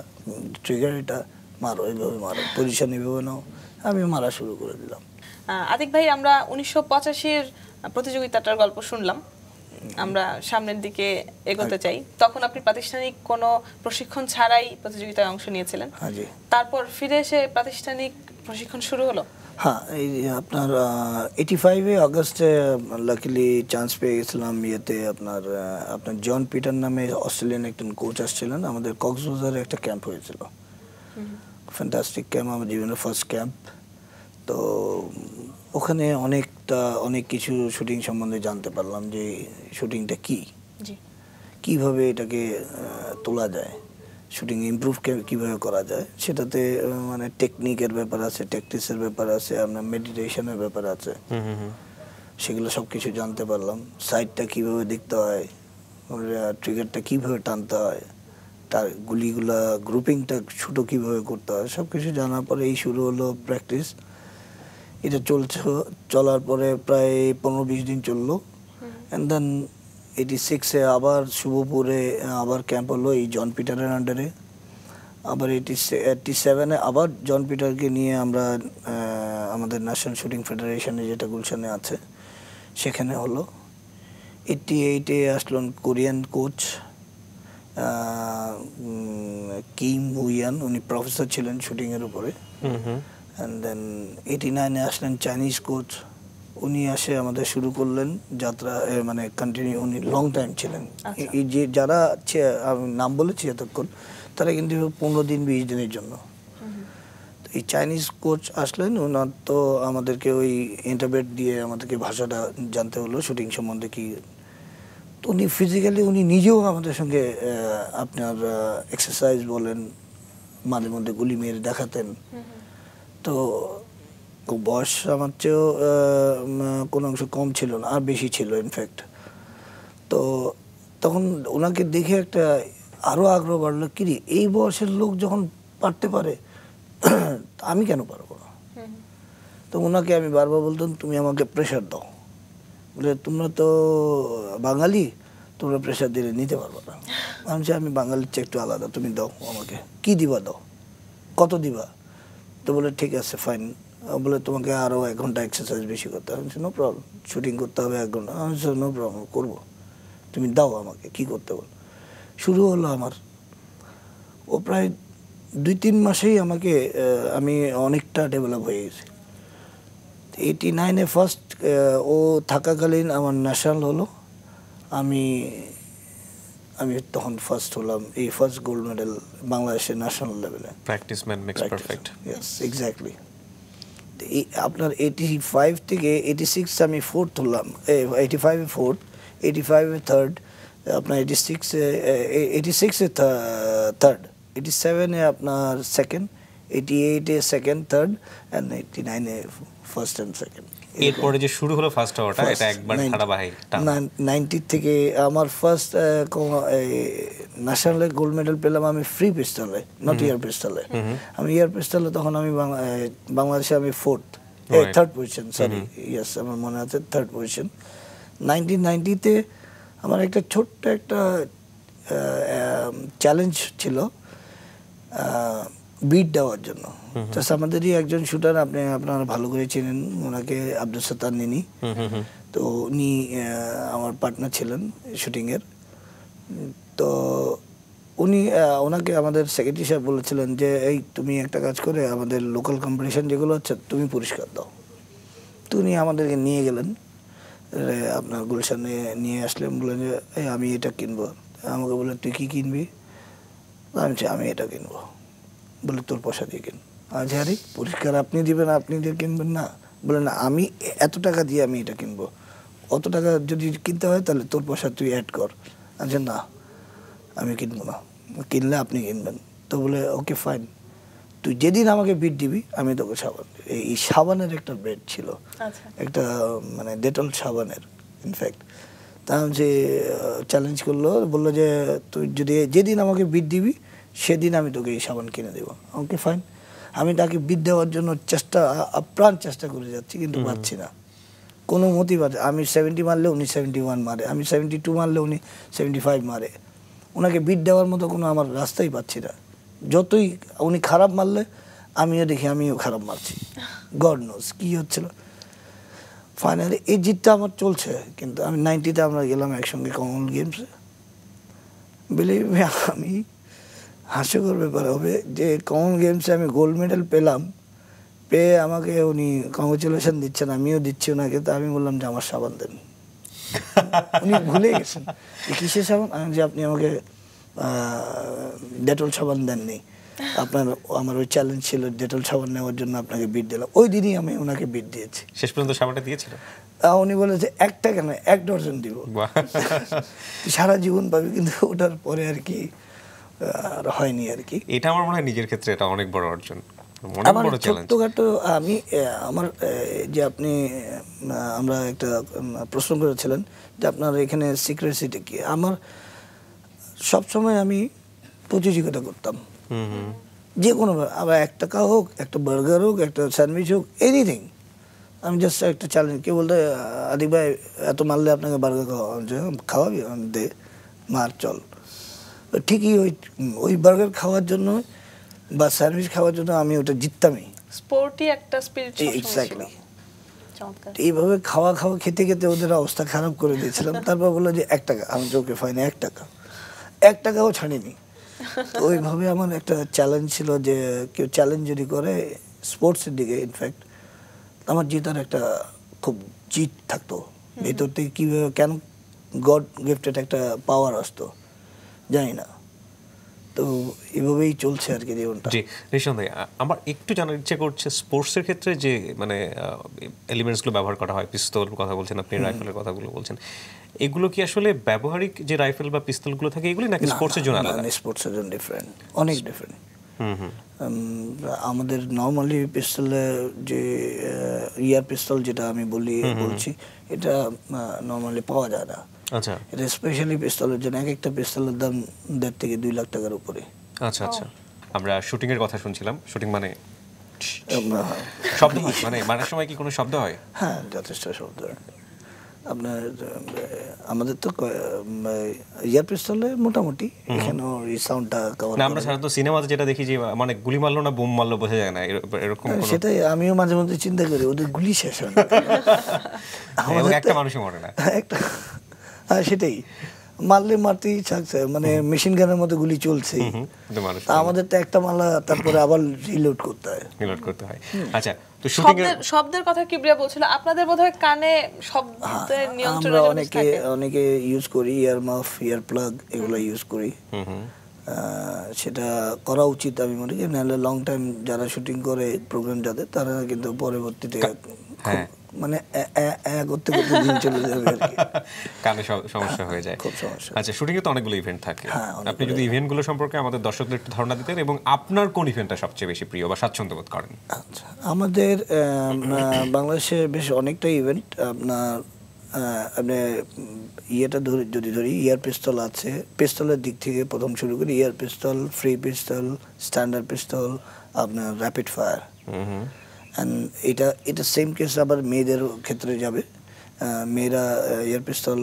ট্রিগার এটা, মারো এইভাবে মারো, পজিশন এইভাবে নাও। আমি মারা শুরু করে দিলাম। আতিক ভাই, আমরা 1985-এর প্রতিযোগিতাটার গল্প শুনলাম, আমরা সামনের দিকে এগোতে চাই। তখন আপনি প্রাতিষ্ঠানিক কোনো প্রশিক্ষণ ছাড়াই প্রতিযোগিতায় অংশ নিয়েছিলেন, তারপর ফিরে এসে প্রাতিষ্ঠানিক প্রশিক্ষণ শুরু হলো। হ্যাঁ, এই আপনার 85-এ আগস্টে লাকিলি চান্স পেয়ে গেছিলাম ইয়েতে, আপনার জন পিটার নামে অস্ট্রেলিয়ান একজন কোচ আসছিলেন। আমাদের কক্সবাজারে একটা ক্যাম্প হয়েছিল, ফ্যান্টাস্টিক ক্যাম্প, আমার জীবনের ফার্স্ট ক্যাম্প। তো ওখানে অনেক কিছু শুটিং সম্বন্ধে জানতে পারলাম, যে শুটিংটা কিভাবে এটাকে তোলা যায়, শুটিং ইমপ্রুভ কিভাবে করা যায়। সেটাতে মানে টেকনিকের ব্যাপার আছে, ট্যাকটিক্সের ব্যাপার আছে, আপনার মেডিটেশনের ব্যাপার আছে, সেগুলো সব কিছু জানতে পারলাম। সাইডটা কিভাবে দেখতে হয়, ট্রিগারটা কিভাবে টানতে হয়, তার গুলিগুলা গ্রুপিংটা ছোটো কিভাবে করতে হয়, সব কিছু জানার পরে এই শুরু হলো প্র্যাকটিস। এটা চলার পরে প্রায় 15-20 দিন চললো। অ্যান্ড দেন 86-এ আবার শুভপুরে আবার ক্যাম্প হলো এই জন পিটারের আন্ডারে। আবার 87-এ আবার জন পিটারকে নিয়ে আমরা আমাদের ন্যাশনাল শুটিং ফেডারেশনে, যেটা গুলশানে আছে, সেখানে হলো। 88-এ আসলেন কোরিয়ান কোচ কিম উইয়ান, উনি প্রফেসর ছিলেন শুটিংয়ের উপরে। অ্যান্ড দেন 89-এ আসলেন চাইনিজ কোচ, উনি আসে আমাদের শুরু করলেন যাত্রা, মানে কন্টিনিউ, উনি লং টাইম ছিলেন। এই যে যারা আমি নাম বলেছি এতক্ষণ, তারা কিন্তু 15 দিন 20 দিনের জন্য। এই চাইনিজ কোচ আসলেন, ওনার তো আমাদেরকে ওই ইন্টারপ্রেট দিয়ে আমাদেরকে ভাষাটা জানতে হলো, শুটিং সম্বন্ধে কি। তো উনি ফিজিক্যালি উনি নিজেও আমাদের সঙ্গে আপনার এক্সারসাইজ বলেন, মাঝে মধ্যে গুলি মেরে দেখাতেন। তো বয়স আমার চেয়েও কোনো অংশ কম ছিল না, আর বেশি ছিল ইনফ্যাক্ট। তো তখন ওনাকে দেখে একটা আরও আগ্রহ বাড়লো, কিরে এই বয়সের লোক যখন পারতে পারে আমি কেন পারবো না। তো ওনাকে আমি বারবার বলতাম, তুমি আমাকে প্রেশার দাও, বলে তোমরা তো বাঙালি, তোমরা প্রেশার দিলে নিতে পারবো না। আমি বাঙালির চেয়ে একটু আলাদা, তুমি দাও আমাকে, কি দিবা দাও, কত দিবা। তো বলে ঠিক আছে ফাইন, বলে তোমাকে আরও 1 ঘন্টা এক্সারসাইজ বেশি করতে হবে। নো প্রবলেম, শুটিং করতে হবে 1 ঘন্টা। আমি নো প্রবলেম, করবো, তুমি দাও আমাকে কি করতে বল। শুরু হলো আমার, ও প্রায় 2-3 মাসেই আমাকে আমি অনেকটা ডেভেলপ হয়ে গেছি। 89-এ ফার্স্ট ও থাকাকালীন আমার ন্যাশনাল হলো, আমি তখন ফার্স্ট হলাম, এই ফার্স্ট গোল্ড মেডেল বাংলাদেশের ন্যাশনাল লেভেলে। Practice man makes perfect. Yes, exactly. আপনার 85 থেকে 86 আমি ফোর্থ হলাম, 85-এ ফোর্থ, 85-এ থার্ড, আপনার 86-এ থার্ড, 87-এ আপনার সেকেন্ড, 88-এ সেকেন্ড, থার্ড, অ্যান্ড 89-এ ফার্স্ট অ্যান্ড সেকেন্ড। এরপরে যে শুরু হলো ফার্স্ট হওয়াটা, এটা একবার ধারাবাহিক। 90 থেকে আমার ফার্স্ট ন্যাশনালে গোল্ড মেডেল পেলাম আমি ফ্রি পিস্তলে, নট ইয়ার পিস্তলে। আমি ইয়ার পিস্তলে তখন আমি বাংলাদেশে আমি থার্ড পজিশন, সরি, ইয়েস আমার মনে আছে, থার্ড পজিশন। 1990-তে আমার একটা ছোট্ট একটা চ্যালেঞ্জ ছিল বিট দেওয়ার জন্য। জাস্ট আমাদেরই একজন শুটার, আপনারা ভালো করে চেনেন ওনাকে, আব্দুল সাত্তার নিনি। তো উনি আমার পার্টনার ছিলেন শুটিংয়ের। তো উনি ওনাকে আমাদের সেক্রেটারি সাহেব বলেছিলেন যে এই তুমি একটা কাজ করে আমাদের লোকাল কম্পিটিশন যেগুলো হচ্ছে তুমি পুরস্কার দাও। তো উনি আমাদেরকে নিয়ে গেলেন, আপনার গুলশানে নিয়ে আসলেন, বললেন যে এই আমি এটা কিনবো। আমাকে বললেন তুই কী কিনবি? আমি এটা কিনবো। বলে তোর পয়সা দিয়ে কিন। আরে পুরস্কার আপনি দিবেন, আপনি দিয়ে কিনবেন না? বলে না, আমি এত টাকা দিয়ে আমি এটা কিনবো, অত টাকা যদি কিনতে হয় তাহলে তোর পয়সা তুই অ্যাড কর। আচ্ছা না, আমি কিনবো না, কিনলে আপনি কিনবেন। তো বলে ওকে ফাইন, তুই যেদিন আমাকে বিট দিবি আমি তোকে সাবান। এই সাবানের একটা ব্রেড ছিল, একটা মানে ডেটল সাবানের ইনফ্যাক্ট। তা যে চ্যালেঞ্জ করলো, বললো যে তুই যদি যেদিন আমাকে বিট দিবি সেদিন আমি তোকে এই সাবান কিনে দেবো। Okay fine. আমি তাকে বিট দেওয়ার জন্য আপ্রাণ চেষ্টা করে যাচ্ছি, কিন্তু পাচ্ছি না কোনো মতেই। আমি 70 মারলে উনি 71 মারে, আমি 72 মারলে উনি 75 মারে। ওনাকে বিট দেওয়ার মতো কোনো আমার রাস্তাই পাচ্ছি না। যতই উনি খারাপ মারলে আমিও দেখি আমিও খারাপ মারছি। গড নোজ কী হচ্ছিল। ফাইনালি এই জিতটা আমার চলছে, কিন্তু আমি 90-তে আমরা গেলাম একসঙ্গে কমনওয়েলথ গেমসে। বিলিভ মি, আমি হাস্যকর ব্যাপার হবে যে কমন গেমসে আমি গোল্ড মেডেল পেলাম, পেয়ে আমাকে উনি কংগ্রেচুলেশন দিচ্ছেন, আমিও দিচ্ছি ওনাকে। তো আমি বললাম যে আমার সাবান দেন। উনি ভুলে গেছেন কিসের সাবান। আমি যে আপনি আমাকে ডেটল সাবান দেননি, আমার ওই চ্যালেঞ্জ ছিল ডেটল সাবান নেওয়ার জন্য আপনাকে বিট দিলাম। ওই দিনই আমি ওনাকে বিট দিয়েছি। শেষ পর্যন্ত সাবানটা দিয়েছিল? উনি বলে যে একটা কেন 1 ডজন দিব, সারা জীবন পাবি। কিন্তু ওটার পরে আর কি আর হয়নি আর কি। এটা আমার মনে হয় নিজের ক্ষেত্রে এটা অনেক বড় অর্জন, আমার ছোট্টখাটো। আমি আমার যে আমরা একটা প্রশ্ন করেছিলেন যে আপনার এখানে সিক্রেসিটি কি। আমার সবসময় আমি প্রতিযোগিতা করতাম, যে কোনো, আবার 1 টাকা হোক, একটা বার্গার হোক, একটা স্যান্ডউইচ হোক, এনিথিং। আমি জাস্ট একটা চ্যালেঞ্জ। কেউ বলতে আদিক ভাই এত মারলে আপনাকে বার্গার খাওয়াবি, দে মার চল। ঠিকই ওই বার্গার খাওয়ার জন্য বা স্যান্ডউইচ খাওয়ার জন্য আমি ওটা জিততামই। স্পোর্টি একটা স্পিরিট। এক্স্যাক্টলি। এইভাবে খাওয়া খেতে খেতে ওদের অবস্থা খারাপ করে দিয়েছিলাম। তারপর বললো যে 1 টাকা। আমি তো ওকে ফাইন 1 টাকা, 1 টাকাও ছাড়িনি। ওইভাবে আমার একটা চ্যালেঞ্জ ছিল যে কেউ চ্যালেঞ্জ যদি করে স্পোর্টসের দিকে ইনফ্যাক্ট আমার জেতার একটা খুব জিত থাকতো ভেতর থেকে, কীভাবে কেন গড গিফটেড একটা পাওয়ার আসতো জানি না। তো এভাবেই চলছে আর কি জীবনটা। জি নিঃসন্দেহে। আমার একটু জানার ইচ্ছে করছে স্পোর্টসের ক্ষেত্রে যে মানে এলিমেন্টসগুলো ব্যবহার করা হয়, পিস্তল কথা বলছেন আপনি, রাইফেলের কথাগুলো বলছেন, এগুলো কি আসলে ব্যবহারিক যে রাইফেল বা পিস্তলগুলো থাকে এগুলি নাকি স্পোর্টসের জন্য আলাদা? স্পোর্টসের জন্য ডিফারেন্ট, অনেক ডিফারেন্ট। আমাদের নর্মালি পিস্তলে যে ইয়ার পিস্তল যেটা আমি বলছি এটা নর্মালি পাওয়া যায় না। আচ্ছা, এটা স্পেশালি পিস্তলের জন্য, এক একটা পিস্তলের দাম 1.5 থেকে 2 লাখ টাকার উপরে। আচ্ছা আচ্ছা। আমরা শুটিং এর কথা শুনছিলাম, শুটিং মানে শব্দ হয়, মানে মারার সময় কি কোনো শব্দ হয়? হ্যাঁ, যথেষ্ট শব্দ হয়। আপনার আমাদের তো ইয়ার পিস্তলে মোটামুটি এখানেও এই সাউন্ডটা কভার না, আমরা সাধারণত সিনেমাতে যেটা দেখি যে মানে গুলি মারলো না বোম মারলো বোঝা যায় না, এরকম সেটাই আমিও মাঝে মধ্যে চিন্তা করি, ওদের গুলি শেষ হয় না, আমাদের একটা মানুষও মরে না একটা। হ্যাঁ সেটাই, মারলে মারতেই থাকছে, মানে মেশিন গানের মতো গুলি চলছে, আমাদের তো একটা মালা তারপরে আবার রিলোড করতে হয়। আচ্ছা, তো শুটিং এর শব্দের কথা কিবরিয়া বলছিল, আপনাদের বোধহয় কানে শব্দের নিয়ন্ত্রণের জন্য অনেকে ইউজ করি ইয়ার মাফ, ইয়ার প্লাগ, এগুলো ইউজ করি। সেটা করা উচিত আমি মনে করি, নাহলে লং টাইম যারা শুটিং করে প্রোগ্রাম যাদের, তারা কিন্তু পরবর্তীতে মানে করতে করতে দিন চলে যাবে আর কি, কানে সমস্যা হয়ে যায়, খুব সমস্যা। আচ্ছা, শুটিং এ তো অনেকগুলো ইভেন্ট থাকে, আপনি যদি ইভেন্টগুলো সম্পর্কে আমাদের দর্শকদের একটু ধারণা দিতেন, এবং আপনার কোন ইভেন্টটা সবচেয়ে বেশি প্রিয় বা স্বাচ্ছন্দ্য বোধ করেন? আচ্ছা, আমাদের বাংলাদেশে বেশ অনেকটা ইভেন্ট, আপনার আপনি ইয়েটা যদি ধরি, ইয়ার পিস্তল আছে, পিস্তলের দিক থেকে প্রথম শুরু করি, ইয়ার পিস্তল, ফ্রি পিস্তল, স্ট্যান্ডার্ড পিস্তল, আপনার র্যাপিড ফায়ার। অ্যান্ড এটা সেম কেস আবার মেয়েদের ক্ষেত্রে যাবে, মেয়েরা এয়ার পিস্তল,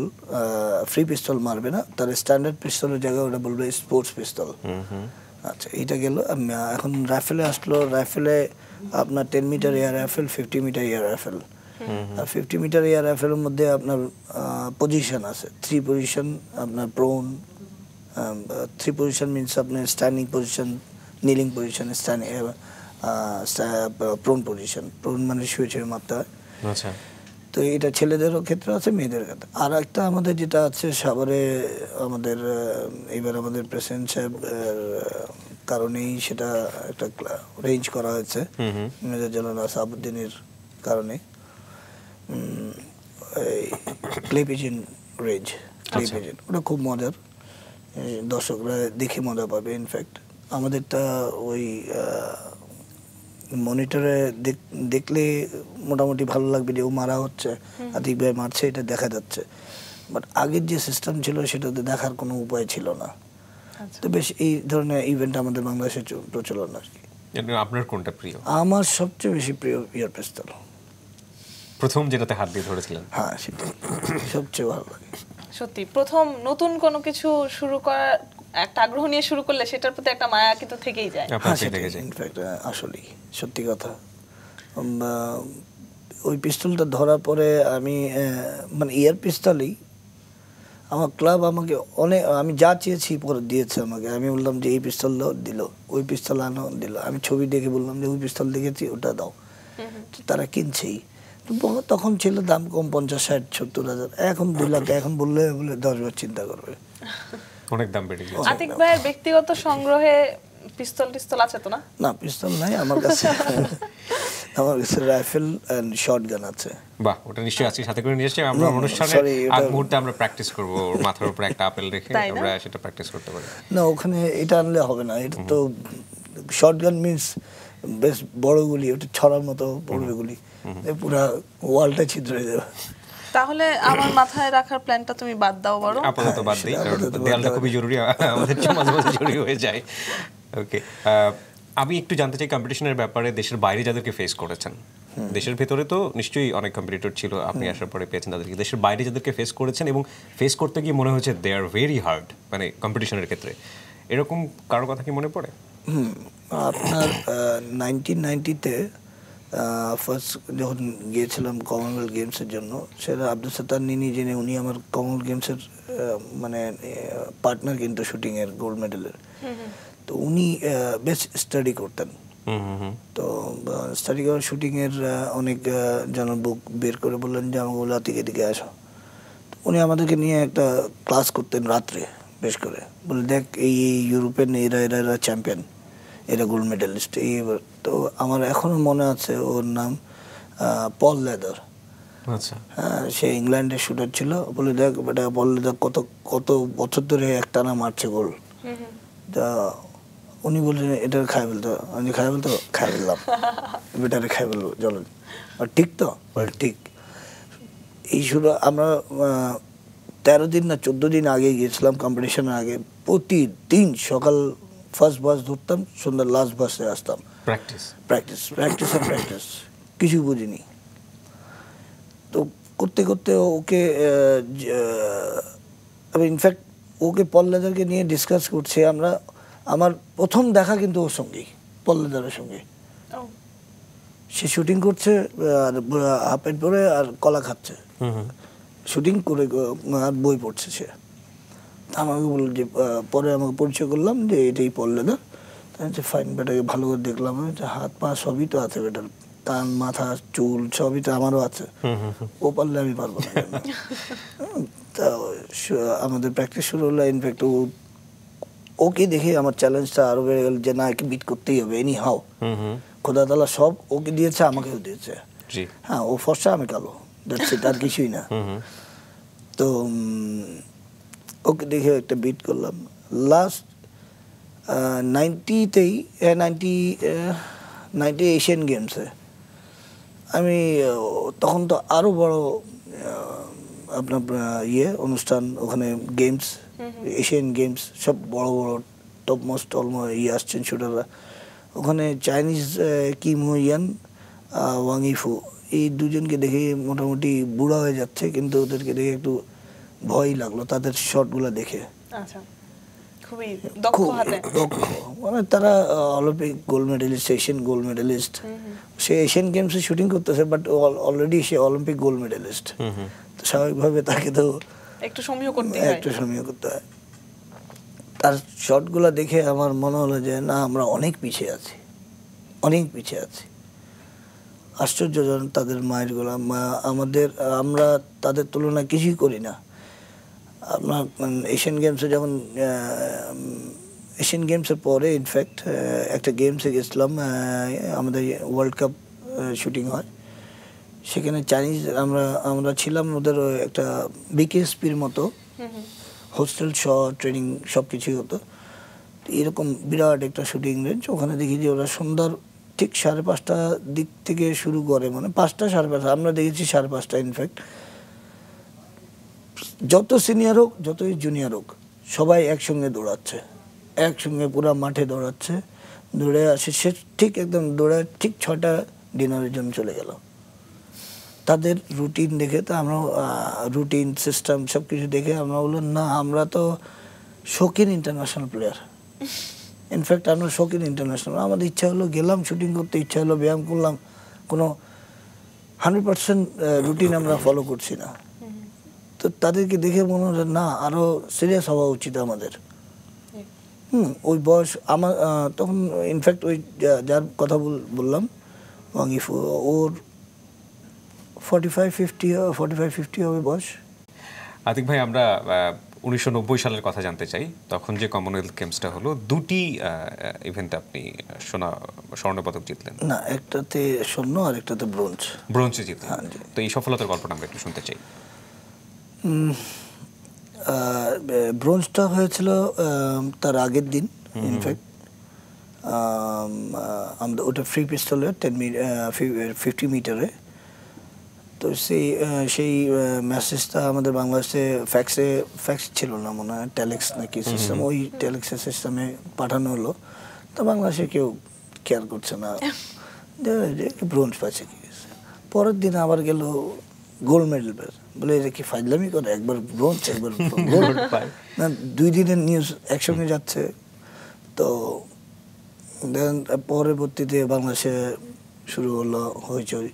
ফ্রি পিস্তল মারবে না, তার স্ট্যান্ডার্ড পিস্তলের জায়গায় ওটা বলবে স্পোর্টস পিস্তল। আচ্ছা, এইটা গেল। এখন রাইফেলে আসলো, রাইফেলে আপনার 10 metre air rifle, 50 metre air rifle. আর 50 মিটার এয়ার রাইফেলের মধ্যে আপনার পজিশন আছে, 3 পজিশন, আপনার প্রোন, 3 পজিশন মিনস আপনার standing position, kneeling position, standing, prone position. Prone মানে শুয়ে মারতে হয়। আচ্ছা, তো এটা ছেলেদেরও ক্ষেত্রে আছে, মেয়েদের ক্ষেত্রে। আর একটা আমাদের যেটা আছে সাভারে, আমাদের এবার আমাদের প্রেসিডেন্ট সাহেব কারণেই সেটা একটা রেঞ্জ করা হয়েছে, মেজর জেনারেল আসাদুদ্দিনের কারণে, clay pigeon range. Clay pigeon ওটা খুব মজার, দর্শকরা দেখে মজা পাবে। ইনফ্যাক্ট আমাদেরটা ওই মনিটরে দেখলে মোটামুটি ভালো লাগবে যে ও মারা হচ্ছে, আতিক ভাই মারছে, এটা দেখা যাচ্ছে। বাট আগের যে সিস্টেম ছিল সেটাতে দেখার কোনো উপায় ছিল না। তো বেশ এই ধরনের ইভেন্ট আমাদের বাংলাদেশে প্রচলন আর কি। আপনার কোনটা প্রিয়? আমার সবচেয়ে বেশি প্রিয় ইয়ার পিস্তল, প্রথম যেটাতে হাত দিয়ে ধরেছিলেন। হ্যাঁ, সেটা সবচেয়ে ভালো লাগে। সত্যি প্রথম নতুন কোনো কিছু শুরু করার একটা আগ্রহ নিয়ে শুরু করলে সেটার প্রতি একটা মায়া কিন্তু থেকেই যায়। ইনফ্যাক্ট আসলেই সত্যি কথা, ওই পিস্তলটা ধরার পরে আমি মানে ইয়ার পিস্তলই আমার ক্লাব আমাকে অনেক, আমি যা চেয়েছি পরে দিয়েছে আমাকে। আমি বললাম যে এই পিস্তল দাও, দিল। ওই পিস্তল আনো, দিল। আমি ছবি দেখে বললাম যে ওই পিস্তল দেখেছি, ওটা দাও। তারা কিনছেই। তখন ছিল দাম কম, 50, 60, 70 হাজার। এখন 2 লাখ। এখন বললে 10 বার চিন্তা করবে, অনেক দাম বেড়ে গেছে। আতিক ভাইয়ের ব্যক্তিগত সংগ্রহে পিস্তল আছে তো? না, পিস্তল নাই আমার কাছে। আমার কাছে রাইফেল এন্ড শটগান আছে। বাহ, ওটা নিশ্চয়ই আজকে সাথে করে নিয়ে এসেছি। আমরা অনুষ্ঠানে আগ মুহূর্তে আমরা প্র্যাকটিস করব, মাথার উপরে একটা আপেল রেখে আমরা সেটা প্র্যাকটিস করতে পারি। না, ওখানে এটা আনলে হবে না। এটা তো শটগান মিন্স বেশ বড় গুলি, ওটা ছড়ার মতো পড়বে গুলি, পুরো ওয়ালটা ছিদ্র হয়ে যাবে। তাহলে আমার মাথায় রাখার প্ল্যানটা তুমি বাদ দাও বড়। আপাতত বাদ দেই, কারণ দেয়ালটা খুবই জরুরি, আমাদের মাঝে মাঝে জরুরি হয়ে যায়। ওকে, আমি একটু জানতে চাই কম্পিটিশনের ব্যাপারে। দেশের বাইরে যাদেরকে ফেস করেছেন, দেশের ভেতরে তো নিশ্চয়ই অনেক কম্পিটিটর ছিল, আপনি আসার পরে পেয়েছেন তাদেরকে। দেশের বাইরে যাদেরকে ফেস করেছেন এবং ফেস করতে গিয়ে মনে হয়েছে দে আর ভেরি হার্ড, মানে কম্পিটিশনের ক্ষেত্রে, এরকম কারোর কথা কি মনে পড়ে? আপনার 1990-তে ফার্স্ট যখন গিয়েছিলাম কমনওয়েলথ গেমসের জন্য, সেটা আব্দুল সাত্তার নিনি, যিনি উনি আমার কমনওয়েলথ গেমসের মানে পার্টনার কিন্তু শুটিংয়ের গোল্ড মেডেলের। তো উনি বেশ স্টাডি করতেন তো স্টাডি করার শুটিংয়ের অনেক জন বুক বের করে বললেন যে আমাকে বলে আতিক এদিকে আসো। উনি আমাদেরকে নিয়ে একটা ক্লাস করতেন রাত্রে বেশ করে, বলে দেখ এই ইউরোপিয়ান এরা চ্যাম্পিয়ন, এরা গোল্ড মেডেলিস্ট। এই তো আমার এখনো মনে আছে ওর নাম পল লেদার। আচ্ছা, হ্যাঁ, সে ইংল্যান্ডের শুটার ছিল। বলে দেখ বেটা পল লেদার কত কত বছর ধরে একটানা মারছে গোল। তা উনি বললেন এটা খাই ফেলতো, আমি খাই ফেলতো, খাই ফেললাম, বেটারে খাই ফেলবো চলো। আর ঠিক তো ঠিক। এই শুরু আমরা 13 দিন না 14 দিন আগে গিয়েছিলাম কম্পিটিশনের আগে। প্রতিদিন সকাল ফার্স্ট বাস ধরতাম, সন্ধ্যা লাস্ট বাসে আসতাম। প্র্যাকটিস প্র্যাকটিস প্র্যাকটিস আর প্র্যাকটিস, কিছু বুঝিনি। তো করতে করতে ওকে আমি ইনফ্যাক্ট ওকে পল লেদারকে নিয়ে ডিসকাস করছি আমরা। আমার প্রথম দেখা কিন্তু ওর সঙ্গেই, পল লেদারের সঙ্গে। সে শুটিং করছে আর হাফ প্যান্ট পরে আর কলা খাচ্ছে, শুটিং করে আর বই পড়ছে সে। আমাকে বলল যে পরে আমাকে পরিচয় করলাম যে এটাই পল লেদার। তাই ফাইন, বেটাকে ভালো করে দেখলাম, হাত পা সবই তো আছে বেটার, কান মাথা চুল সবই তো আমারও আছে, ও পারলে আমি পারবো না। তা আমাদের প্র্যাকটিস শুরু হলো। ইনফ্যাক্ট ওকে দেখে আমার চ্যালেঞ্জটা আরো বেড়ে গেল যে না, একে বিট করতেই হবে এনি হাও। খোদা তাআলা সব ওকে দিয়েছে, আমাকেও দিয়েছে। হ্যাঁ, ও ফর্সা আমি কালো, তার কিছুই না। তো ওকে দেখে একটা বিট করলাম। লাস্ট 90 এশিয়ান গেমসে আমি, তখন তো আরো বড় আপনার অনুষ্ঠান ওখানে, গেমস, এশিয়ান গেমস সব বড় বড় টপ মোস্ট আসছেন শুটাররা। ওখানে চাইনিজ কিম হো ইয়ান, ওয়াং ইফু, এই দুজনকে দেখে মোটামুটি বুড়া হয়ে যাচ্ছে, কিন্তু ওদেরকে দেখে একটু ভয় লাগলো তাদের শটগুলো দেখে। আচ্ছা, খুবই দক্ষ হাতে, দক্ষ মানে তারা Olympic gold medallist, Asian gold medallist. সে এশিয়ান গেমসে শুটিং করতেছে, বাট অলরেডি সে অলিম্পিক গোল্ড মেডেলিস্ট। তো স্বাভাবিকভাবে তাকে তো একটু সমীহ করতে হয়। তার শটগুলো দেখে আমার মনে হলো যে না, আমরা অনেক পিছিয়ে আছি, অনেক পিছিয়ে আছি। আশ্চর্যজনক তাদের মাইন্ডগুলো, আমরা তাদের তুলনায় কিছুই করি না। আপনার এশিয়ান গেমসে যেমন, এশিয়ান গেমসের পরে ইনফ্যাক্ট একটা গেমসে গেছিলাম, আমাদের ওয়ার্ল্ড কাপ শুটিং হয় সেখানে। চাইনিজ আমরা ছিলাম ওদের একটা বিকেএসপির মতো, হোস্টেল ট্রেনিং সব কিছুই হতো। এরকম বিরাট একটা শুটিং রেঞ্জ। ওখানে দেখি যে ওরা সন্ধ্যার ঠিক 5:30 দিক থেকে শুরু করে, মানে 5টা 5:30, আমরা দেখেছি 5:30। ইনফ্যাক্ট যত সিনিয়র হোক যতই জুনিয়র হোক সবাই একসঙ্গে দৌড়াচ্ছে, একসঙ্গে পুরো মাঠে দৌড়াচ্ছে। দৌড়ে আসে সে ঠিক একদম দৌড়ে ঠিক 6টা ডিনারের জন্য চলে গেল। তাদের রুটিন দেখে তো আমরা, রুটিন সিস্টেম সব কিছু দেখে আমরা বললাম না, আমরা তো শৌখিন ইন্টারন্যাশনাল প্লেয়ার। ইনফ্যাক্ট আমরা শৌখিন ইন্টারন্যাশনাল, আমাদের ইচ্ছা হলো গেলাম শুটিং করতে, ইচ্ছা হলো ব্যায়াম করলাম, কোনো 100% রুটিন আমরা ফলো করছি না। তো তাদেরকে দেখে মনে হলো না, আরো সিরিয়াস হওয়া উচিত আমাদের। ওই বয়স আমার তখন, ইনফ্যাক্ট ওই যার কথা বললাম ওয়াংইফু, ওর 45-50 হবে বয়স। আতিক ভাই, আমরা 1990 সালের কথা জানতে চাই। তখন যে কমনওয়েলথ গেমসটা হলো, 2টি ইভেন্টে আপনি স্বর্ণপদক জিতলেন। না, একটাতে স্বর্ণ আর একটাতে ব্রোঞ্জে জিতলেন। তো এই সফলতার গল্পটা আমরা একটু শুনতে চাই। ব্রোঞ্জটা হয়েছিল তার আগের দিন। ইনফ্যাক্ট আমাদের ওটা ফ্রি পিস্তলের 50 মিটারে। তো সেই মেসেজটা আমাদের বাংলাদেশে ফ্যাক্স ছিল না মনে হয়, টেলেক্স নাকি সিস্টেম, ওই টেলেক্সের সিস্টেমে পাঠানো হলো। তো বাংলাদেশে কেউ কেয়ার করছে না, ব্রোঞ্জ পাচ্ছে কি। পরের দিন আবার গেল গোল্ড মেডেল পেয়ে, বলে এটা কি ফাইজলামি করে, একবার ব্রোঞ্জ একবার গোল্ড না, 2 দিনের নিউজ একসঙ্গে যাচ্ছে। তো পরবর্তীতে বাংলাদেশে শুরু হলো হইচই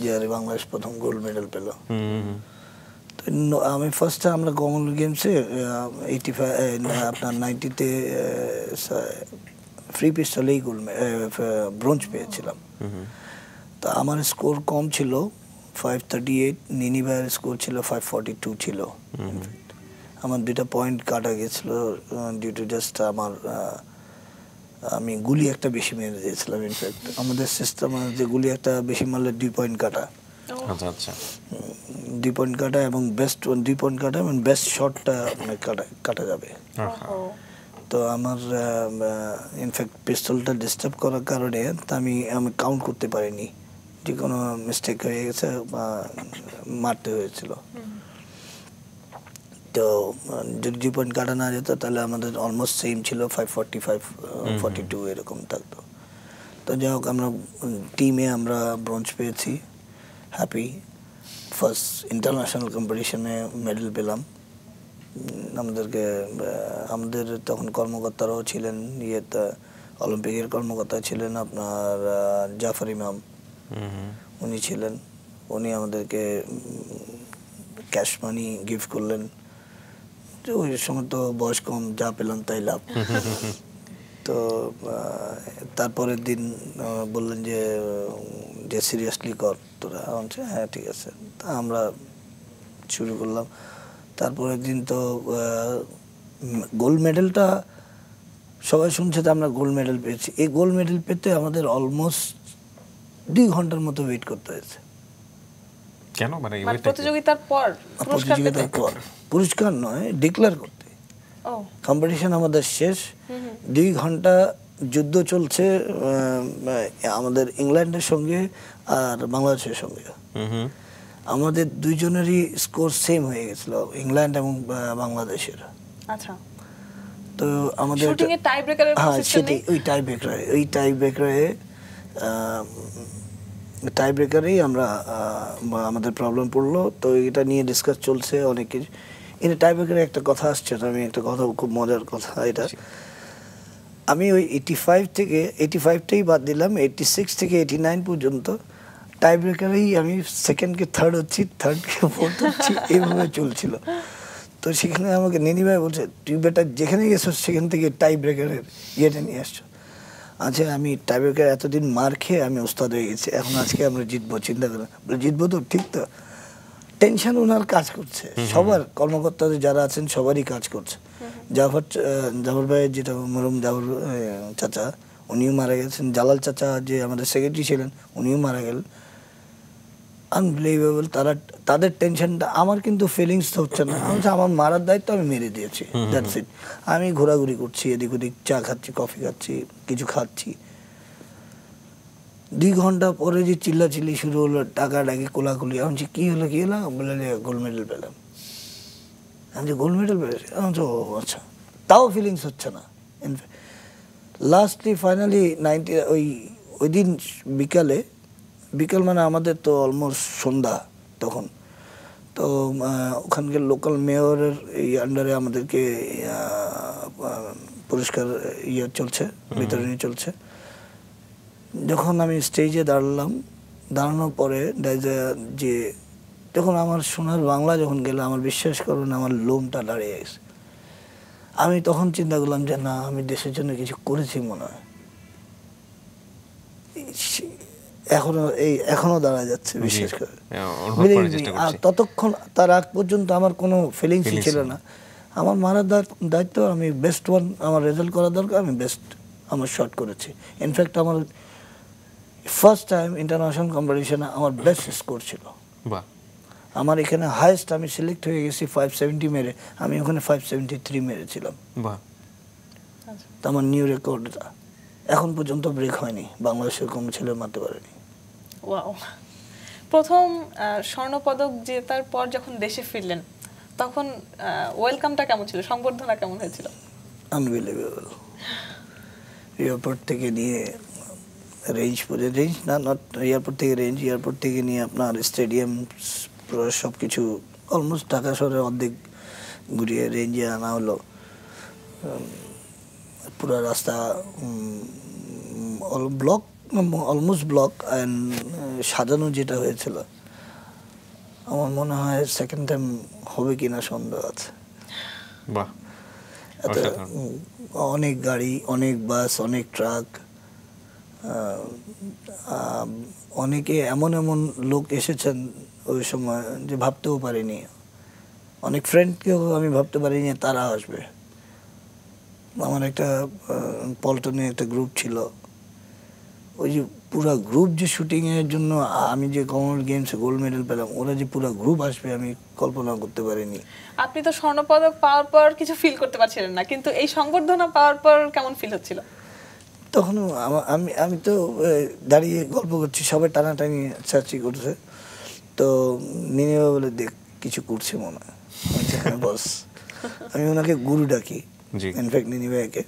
যে আরে বাংলাদেশ প্রথম গোল্ড মেডেল পেল। তো আমি ফার্স্টে আমরা কমনওয়েলথ গেমসে 85 আপনার 90-তে ফ্রি পিস্তলেই ব্রোঞ্জ পেয়েছিলাম। তা আমার স্কোর কম ছিল 538, নিনি ভাইয়ের স্কোর ছিল 542 ছিল। আমার 2টা পয়েন্ট কাটা গেছিল ডিউ টু জাস্ট আমি গুলি একটা বেশি মেরে দিয়েছিলাম। ইনফ্যাক্ট আমাদের সিস্টেম যে গুলি একটা বেশি মারলে 2 পয়েন্ট কাটা। আচ্ছা আচ্ছা, 2 পয়েন্ট কাটা এবং বেস্ট 2 পয়েন্ট কাটা এবং বেস্ট শটটা কাটা যাবে। তো আমার ইনফ্যাক্ট পিস্তলটা ডিস্টার্ব করার কারণে আমি কাউন্ট করতে পারিনি, যে কোনো মিস্টেক হয়ে গেছে বা মারতে হয়েছিল। তো যদি 2 পয়েন্ট কাটা না যেত তাহলে আমাদের অলমোস্ট সেম ছিল, 545-42 এরকম থাকতো। তো যাই হোক, আমরা টিমে আমরা ব্রোঞ্জ পেয়েছি, হ্যাপি। ফার্স্ট ইন্টারন্যাশনাল কম্পিটিশনে মেডেল পেলাম। আমাদের তখন কর্মকর্তারাও ছিলেন, অলিম্পিকের কর্মকর্তা ছিলেন আপনার জাফর ইমাম, উনি ছিলেন। উনি আমাদেরকে ক্যাশ মানি গিফট করলেন। ওই সময় তো বয়স কম, যা পেলাম তাই লাভ। তো তারপরের দিন বললেন যে সিরিয়াসলি কর তোরা। হ্যাঁ ঠিক আছে। তা আমরা শুরু করলাম। তারপরের দিন তো গোল্ড মেডেলটা সবাই শুনছে যে আমরা গোল্ড মেডেল পেয়েছি। এই গোল্ড মেডেল পেতে আমাদের অলমোস্ট 2 ঘন্টার মতো ওয়েট করতে হয়েছে। কেন? মানে প্রতিযোগিতার পর? পুরস্কার নয়, ডিক্লেয়ার করতে। কম্পিটিশন আমাদের শেষ, 2 ঘন্টা যুদ্ধ চলছে আমাদের ইংল্যান্ডের সঙ্গে আর বাংলাদেশের সঙ্গে। আমাদের দুইজনেরই স্কোর সেম হয়ে গেছিল, ইংল্যান্ড এবং বাংলাদেশের। আচ্ছা। তো আমাদের শুটিং এর টাই ব্রেকারের সিস্টেম নেই? ওই টাই ব্রেকারেই আমাদের প্রবলেম পড়লো। তো এটা নিয়ে ডিসকাস চলছে অনেক কিছু। এটা টাই ব্রেকারে একটা কথা আসছে, আমি একটা কথা, খুব মজার কথা এটা। আমি ওই 85টাই বাদ দিলাম, 86 থেকে 89 পর্যন্ত টাই ব্রেকারেই আমি সেকেন্ডকে থার্ড হচ্ছি, থার্ডকে ফোর্থ হচ্ছি, এইভাবে চলছিল। তো সেখানে আমাকে নিনি ভাই বলছে, তুই বেটা যেখানে গেছো সেখান থেকে টাই ব্রেকারের ইয়েটা নিয়ে আসছো। আচ্ছা, আমি টাই ব্রেকার এতদিন মার খেয়ে আমি ওস্তাদ হয়ে গেছি, এখন আজকে আমরা জিতবো, চিন্তা করে বলে জিতবো তো, ঠিক তো? টেনশন ওনার কাজ করছে, সবার কর্মকর্তাদের যারা আছেন সবারই কাজ করছে। জাফর ভাইয়ের যেটা মরম জাফর চাচা, উনিও মারা গেছেন। জালাল চাচা যে আমাদের সেক্রেটারি ছিলেন, উনিও মারা গেলেন। আনবিলিভেবল, তাদের টেনশনটা। আমার কিন্তু ফিলিংস তো হচ্ছে না। আমার মারার দায়িত্ব আমি মেরে দিয়েছি, দ্যাটস ইট। আমি ঘোরাঘুরি করছি, এদিক ওদিক চা খাচ্ছি, কফি খাচ্ছি, কিছু খাচ্ছি। 2 ঘন্টা পরে যে চিল্লাচিল্লি শুরু হলো, টাকাটাকি কোলাকুলি। আমি বলছি কি হলো বলে গোল্ড মেডেল পেলাম। আমি যে গোল্ড মেডেল পেয়েছি, আচ্ছা, তাও ফিলিংস হচ্ছে না। লাস্টলি ফাইনালি ওই দিন বিকাল মানে আমাদের তো অলমোস্ট সন্ধ্যা তখন। তো ওখানকার লোকাল মেয়রের এই আন্ডারে আমাদেরকে পুরস্কার চলছে, বিতরণী চলছে। যখন আমি স্টেজে দাঁড়ানোর পরে যে যখন আমার সোনার বাংলা যখন গেল, আমার বিশ্বাস করুন আমার লোমটা দাঁড়িয়ে গেছে। আমি তখন চিন্তা করলাম যে না, আমি দেশের জন্য কিছু করেছি মনে হয়। এখনো দাঁড়া যাচ্ছে, বিশ্বাস করে। আর ততক্ষণ তার আগ পর্যন্ত আমার কোনো ফিলিংসই ছিল না। আমার মারার দায়িত্ব, আমি বেস্ট ওয়ান, আমার রেজাল্ট করা দরকার, আমি বেস্ট আমার শট করেছি। ইনফ্যাক্ট আমার ফার্স্ট টাইম ইন্টারন্যাশনাল কম্পিটিশনে আমার বেস্ট স্কোর ছিল। আমার এখানে হাইয়েস্ট আমি সিলেক্ট হয়ে গেছি 570 মেরে, আমি ওখানে 573 মেরেছিলাম। তো আমার নিউ রেকর্ডটা এখন পর্যন্ত ব্রেক হয়নি, বাংলাদেশের কোনো ছেলে মারতে পারেনি। ওয়াও। প্রথম স্বর্ণপদক জেতার পর যখন দেশে ফিরলেন, তখন ওয়েলকামটা কেমন ছিল, সংবর্ধনা কেমন হয়েছিল? আনবিলিভেবল। এয়ারপোর্ট থেকে নিয়ে এয়ারপোর্ট থেকে নিয়ে আপনার স্টেডিয়াম সব কিছু অলমোস্ট ঢাকা শহরের অর্ধেক ঘুরিয়ে রেঞ্জে আনা হলো। পুরো রাস্তা অলমোস্ট ব্লক অ্যান্ড সাজানো যেটা হয়েছিল, আমার মনে হয় সেকেন্ড টাইম হবে কিনা সন্দেহ আছে। অনেক গাড়ি, অনেক বাস, অনেক ট্রাক, অনেকে এমন এমন লোক এসেছেন ওই সময় যে ভাবতেও পারিনি। অনেক ফ্রেন্ডকেও আমি ভাবতে পারিনি তারা আসবে। আমার একটা পল্টনে একটা গ্রুপ ছিল, ওই যে পুরো গ্রুপ যে শুটিংয়ের জন্য আমি যে কমনওয়েলথ গেমসে গোল্ড মেডেল পেলাম, ওরা যে পুরো গ্রুপ আসবে আমি কল্পনা করতে পারিনি। আপনি তো স্বর্ণপদক পাওয়ার পর কিছু ফিল করতে পারছিলেন না, কিন্তু এই সংবর্ধনা পাওয়ার পর কেমন ফিল হচ্ছিল? তখন আমি তো দাঁড়িয়ে গল্প করছি, সবাই টানাটানি চাচি করছে, তো নিনিবা বলে দেখ কিছু করছে মনে হয়। হ্যাঁ বস, আমি ওনাকে গুরু ডাকি, ইনফ্যাক্ট নিনিবাকে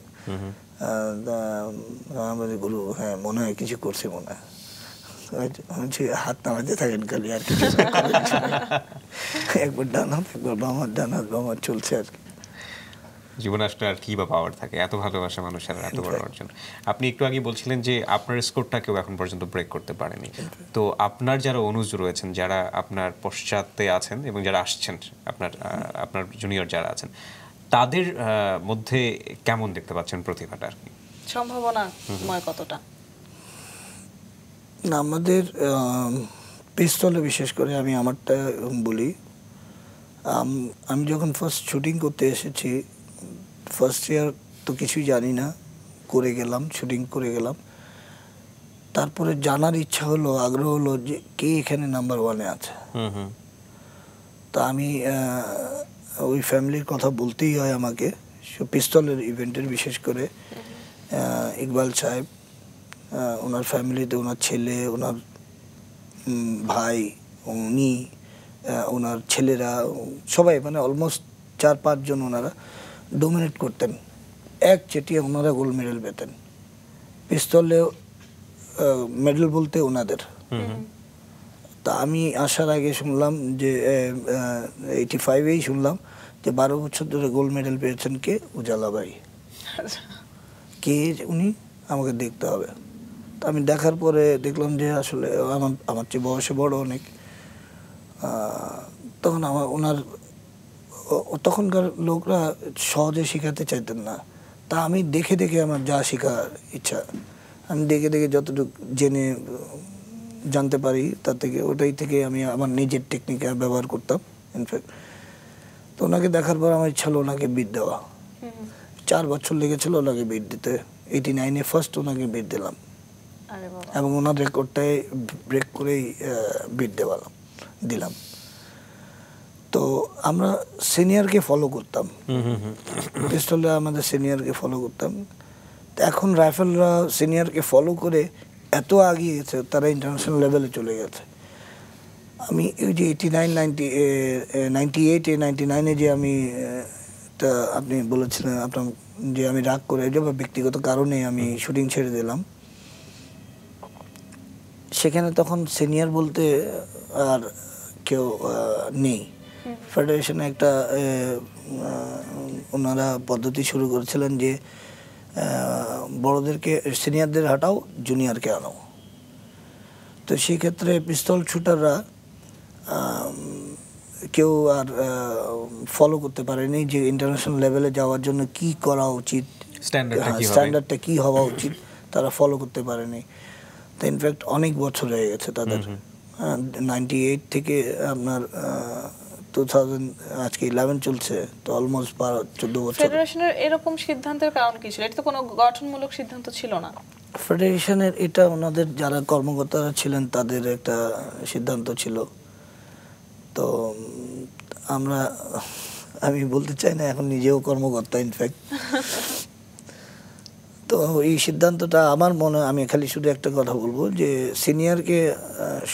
আমাদের গুরু, হ্যাঁ মনে হয় কিছু করছে মনে হয়। হাত নামাতে থাকেন খালি, আর কিছু একবার ডান হাত একবার বাম হাত, ডান হাত বাম হাত চলছে আর কি। জীবনে আসলে আর কি বা পাওয়ার থাকে, এত ভালোবাসা মানুষের, এত বড় অর্জন। আপনি একটু আগে বলছিলেন যে আপনার স্কোরটা কেউ এখন পর্যন্ত ব্রেক করতে পারেনি। তো আপনার যারা অনুজ রয়েছেন, যারা আপনার পশ্চাতে আছেন এবং যারা আসছেন, আপনার জুনিয়র যারা আছেন, তাদের মধ্যে কেমন দেখতে পাচ্ছেন প্রতিভাটা আর কি? সম্ভাবনাময় কতটা? না, আমাদের পিস্তলে বিশেষ করে আমি আমারটা বলি, আমি যখন ফার্স্ট শুটিং করতে এসেছি, ফার্স্ট ইয়ার তো কিছুই জানি না, করে গেলাম, শুটিং করে গেলাম। তারপরে জানার ইচ্ছা হলো, আগ্রহ হলো যে কে এখানে নাম্বার ওয়ানে আছে। তা আমি ওই ফ্যামিলির কথা বলতেই হয় আমাকে, পিস্তলের ইভেন্টের, বিশেষ করে ইকবাল সাহেব, ওনার ফ্যামিলিতে ওনার ছেলে, ওনার ভাই, উনি, ওনার ছেলেরা সবাই, মানে অলমোস্ট 4-5 জন ওনারা ডোমিনেট করতেন। এক চেটিয়ে ওনারা গোল্ড মেডেল পেতেন। পিস্তলে মেডেল বলতে ওনাদের। তা আমি আসার আগে শুনলাম যে 85-এই শুনলাম যে 12 বছর ধরে গোল্ড মেডেল পেয়েছেন কে, উজালা ভাই। কে উনি, আমাকে দেখতে হবে। তা আমি দেখার পরে দেখলাম যে আসলে আমার চেয়ে বয়সে বড় অনেক। তখন ওনার তখনকার লোকরা সহজে শেখাতে চাইতেন না। তা আমি দেখে দেখে আমার যা শেখার ইচ্ছা, আমি দেখে দেখে যতটুকু জানতে পারি তার থেকে, ওটাই থেকে আমি আমার নিজের টেকনিক ব্যবহার করতাম। ইনফ্যাক্ট তো ওনাকে দেখার পর আমার ইচ্ছা হলো ওনাকে বিট দেওয়া। 4 বছর লেগেছিল ওনাকে বিট দিতে। 89-এ ফার্স্ট ওনাকে বিট দিলাম, এবং ওনার রেকর্ডটাই ব্রেক করেই বিট দিলাম। তো আমরা সিনিয়রকে ফলো করতাম, পিস্তলে আমাদের সিনিয়রকে ফলো করতাম। এখন রাইফেলরা সিনিয়রকে ফলো করে এত এগিয়ে গেছে, তারা ইন্টারন্যাশনাল লেভেলে চলে গেছে। আমি ওই যে 98-এ 99-এ যে আমি আপনি বলেছিলেন আপনার যে আমি রাগ করে বা ব্যক্তিগত কারণে আমি শুটিং ছেড়ে দিলাম, সেখানে তখন সিনিয়র বলতে আর কেউ নেই। ফেডারেশনে একটা ওনারা পদ্ধতি শুরু করেছিলেন যে বড়দেরকে, সিনিয়রদের হাঁটাও, জুনিয়রকে আনো। তো সেই ক্ষেত্রে পিস্তল শুটাররা কেউ আর ফলো করতে পারেনি যে ইন্টারন্যাশনাল লেভেলে যাওয়ার জন্য কি করা উচিত, স্ট্যান্ডার্ডটা কি হওয়া উচিত, তারা ফলো করতে পারেনি। তো ইনফ্যাক্ট অনেক বছর হয়ে গেছে তাদের, 98 থেকে আপনার 2000 আজকে 11 চলছে, তো অলমোস্ট 14 বছর। ফেডারেশনের এরকম সিদ্ধান্তের কারণ কি ছিল? এটা তো কোনো গঠনমূলক সিদ্ধান্ত ছিল না। ফেডারেশনের এটা ওনাদের যারা কর্মকর্তারা ছিলেন তাদের একটা সিদ্ধান্ত ছিল। তো আমি বলতে চাই না, এখন নিজেও কর্মকর্তা ইনফ্যাক্ট। তো এই সিদ্ধান্তটা আমার মনে, আমি খালি শুধু একটা কথা বলবো যে সিনিয়রকে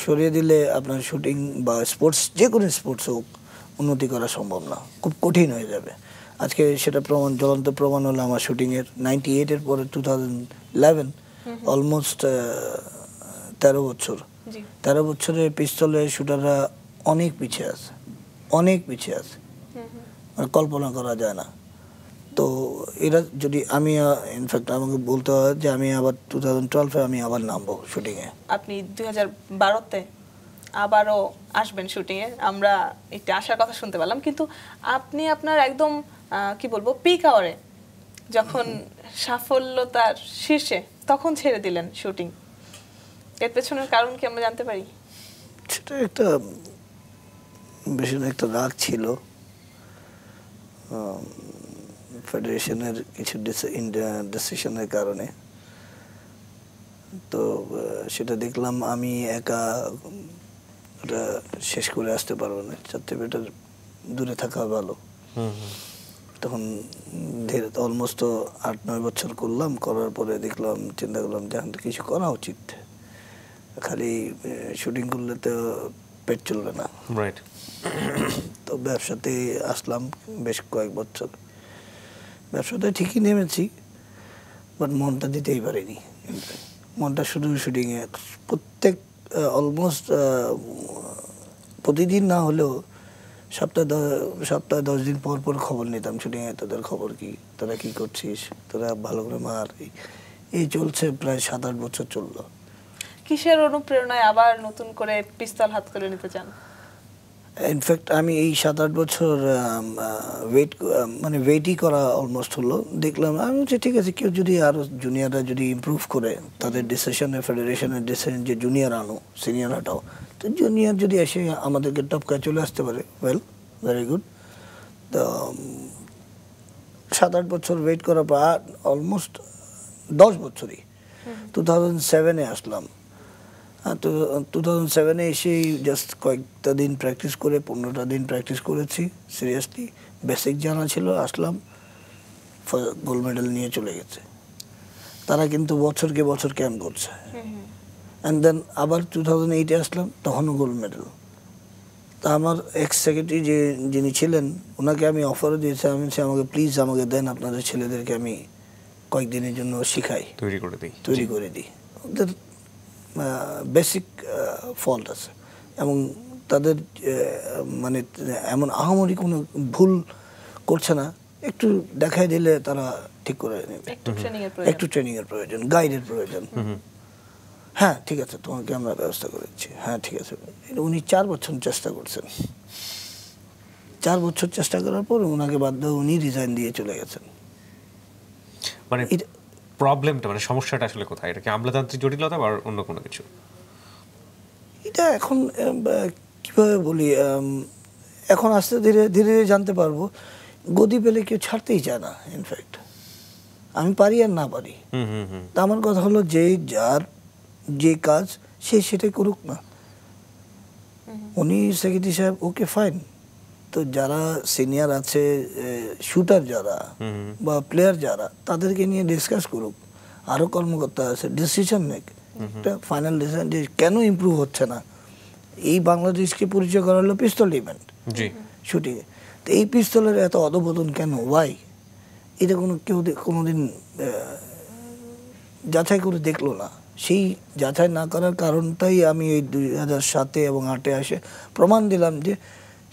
সরিয়ে দিলে আপনার শুটিং বা স্পোর্টস, যে কোনো স্পোর্টস হোক, উন্নতি করা সম্ভব না, খুব কঠিন হয়ে যাবে। আজকে সেটা জ্বলন্ত প্রমাণ হলো আমার শুটিংয়ের। 98-এর পরে 2011, অলমোস্ট 13 বছর। 13 বছরে পিস্তলে শুটাররা অনেক পিছিয়ে আছে, অনেক পিছিয়ে আছে, কল্পনা করা যায় না। তো এরা যদি, আমি ইনফ্যাক্ট আমাকে বলতে হয় যে আমি আবার 2012-এ আমি আবার নামবো শুটিংয়ে। আপনি 2012-তে আবারও আসবেন শুটিংয়ে, আমরা একটু আশার কথা শুনতে পেলাম। কিন্তু আপনি আপনার একদম কি বলবো, পিক আওয়ারে যখন সাফল্যতার শীর্ষে তখন ছেড়ে দিলেন শুটিং, এর পেছনের কারণ কি আমরা জানতে পারি? সেটা একটা ভীষণ একটা রাগ ছিল ফেডারেশনের কিছু ডিসিশনের কারণে। তো সেটা দেখলাম আমি একা ওটা শেষ করে আসতে পারবো না, তার থেকে বেটার দূরে থাকা ভালো। তখন অলমোস্ট 8-9 বছর করলাম, করার পরে দেখলাম, চিন্তা করলাম যে এখন তো কিছু করা উচিত, খালি শুটিং করলে তো পেট চলবে না। রাইট। তো ব্যবসাতে আসলাম বেশ কয়েক বছর, ব্যবসাতে ঠিকই নেমেছি, বাট মনটা দিতেই পারিনি। মনটা শুধু শুটিংয়ে, প্রত্যেক অলমোস্ট প্রতিদিন না হলেও সপ্তাহে 10 দিন পর পর খবর নিতাম শুটিংয়ে, তোদের খবর কি, তোরা কি করছিস, তোরা ভালো করে মার। এই চলছে প্রায় 7-8 বছর চললো। কিসের অনুপ্রেরণায় আবার নতুন করে পিস্তল হাত করে নিতে চান? ইনফ্যাক্ট আমি এই 7-8 বছর ওয়েটই করা অলমোস্ট হলো। দেখলাম আমি হচ্ছে ঠিক আছে, কেউ যদি আরো জুনিয়ররা যদি ইমপ্রুভ করে তাদের ডিসিশনে, ফেডারেশনের ডিসিশন যে জুনিয়র আনো, সিনিয়র হাঁটাও, তো জুনিয়র যদি এসে আমাদেরকে টপকায় চলে আসতে পারে, ওয়েল, ভেরি গুড। তো 7-8 বছর ওয়েট করার পর অলমোস্ট 10 বছরই 2007-এ আসলাম। তো 2007-এ এসেই জাস্ট কয়েকটা দিন প্র্যাকটিস করে 15টা দিন প্র্যাকটিস করেছি সিরিয়াসলি, বেসিক জানা ছিল, আসলাম, গোল্ড মেডেল নিয়ে চলে গেছে। তারা কিন্তু বছরকে বছর ক্যাম্প করছে। অ্যান্ড দেন আবার 2008-এ আসলাম, তখনও গোল্ড মেডেল। তা আমার এক্স সেক্রেটারি যিনি ছিলেন, ওনাকে আমি অফারও দিয়েছি, আমি আমাকে প্লিজ আমাকে দেন, আপনাদের ছেলেদেরকে আমি কয়েকদিনের জন্য শিখাই, তৈরি করে দিই। ওদের বেসিক ফল্ট আছে এবং তাদের মানে এমন আহামরি কোনো ভুল করছে না, একটু দেখাই দিলে তারা ঠিক করে নেবে। একটু ট্রেনিং এর প্রয়োজন, গাইডের প্রয়োজন। হ্যাঁ ঠিক আছে, তোমাকে আমরা ব্যবস্থা করেছি, হ্যাঁ ঠিক আছে। উনি 4 বছর চেষ্টা করছেন, 4 বছর চেষ্টা করার পর ওনাকে বাধ্য উনি রিজাইন দিয়ে চলে গেছেন। মানে প্রবলেমটা, মানে সমস্যাটা আসলে কোথায়? এটা কি আমলাতান্ত্রিক জটিলতা বা অন্য কোনো কিছু? এটা এখন কিভাবে বলি, এখন আস্তে ধীরে ধীরে জানতে পারবো। গদি পেলে কেউ ছাড়তেই চায় না। ইনফ্যাক্ট আমি পারি আর না পারি, তা আমার কথা হলো যার যে কাজ সে সেটাই করুক না। উনি সেক্রেটারি সাহেব, ওকে ফাইন। তো যারা সিনিয়র আছে, শুটার যারা বা প্লেয়ার যারা, তাদেরকে নিয়ে ডিসকাস করুক। আরো কর্মকর্তা আছে, ডিসিশন মেক, একটা ফাইনাল ডিসিশন যে কেন ইমপ্রুভ হচ্ছে না। এই বাংলাদেশকে পরিচয় করা হলো পিস্তল ইভেন্ট শুটিং এ, তো এই পিস্তলের এত অধপতন কেন, ওয়াই? এটা কেউ কোনোদিন যাচাই করে দেখলো না। সেই যাচাই না করার কারণটাই আমি এই 2007 এবং 2008-এ এসে প্রমাণ দিলাম যে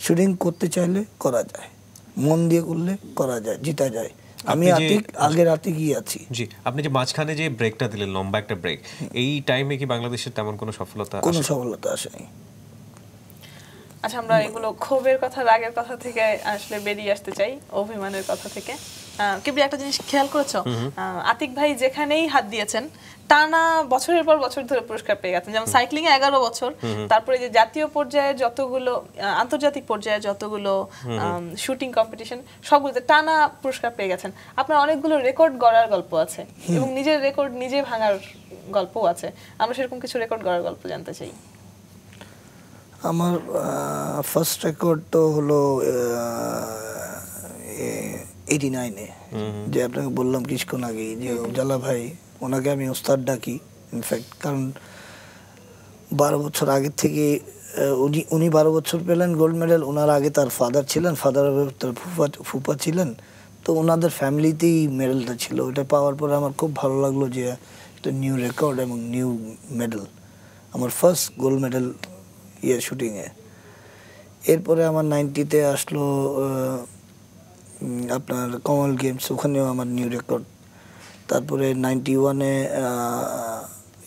শুটিং করতে চাইলে করা যায়, মন দিয়ে করলে করা যায়, জিতা যায়। আমি আগের আতিকই আছি। জি, আপনি যে মাঝখানে যে ব্রেকটা দিলেন, লম্বা একটা ব্রেক, এই টাইমে কি বাংলাদেশের তেমন কোনো সফলতা আসেনি? আচ্ছা, আমরা এগুলো ক্ষোভের কথা, রাগের কথা থেকে আসলে বেরিয়ে আসতে চাই, অভিমানের কথা থেকে। কিবলি, একটা জিনিস খেয়াল করেছো, আতিক ভাই যেখানেই হাত দিয়েছেন টানা বছরের পর বছর ধরে পুরস্কার পেয়ে গেছেন। যেমন সাইক্লিং এ 11 বছর, তারপরে যে জাতীয় পর্যায়ে যতগুলো, আন্তর্জাতিক পর্যায়ে যতগুলো শুটিং কম্পিটিশন, সবগুলোতে টানা পুরস্কার পেয়ে গেছেন। আপনার অনেকগুলো রেকর্ড গড়ার গল্প আছে এবং নিজের রেকর্ড নিজে ভাঙার গল্পও আছে। আমরা সেরকম কিছু রেকর্ড গড়ার গল্প জানতে চাই। আমার ফার্স্ট রেকর্ড তো হলো 89-এ, যে আপনাকে বললাম কিছুক্ষণ আগেই যে উজালা ভাই, ওনাকে আমি ওস্তাদ ডাকি। ইনফ্যাক্ট কারণ 12 বছর আগে থেকে উনি 12 বছর পেলেন গোল্ড মেডেল। ওনার আগে তার ফাদার ছিলেন, তার ফুফা ছিলেন, তো ওনাদের ফ্যামিলিতেই মেডেলটা ছিল। ওটা পাওয়ার পরে আমার খুব ভালো লাগলো যে একটা নিউ রেকর্ড এবং নিউ মেডেল, আমার ফার্স্ট গোল্ড মেডেল শুটিংয়ে। এরপরে আমার 90-তে আসলো আপনার কমন গেমস, ওখানেও আমার নিউ রেকর্ড। তারপরে 91-এ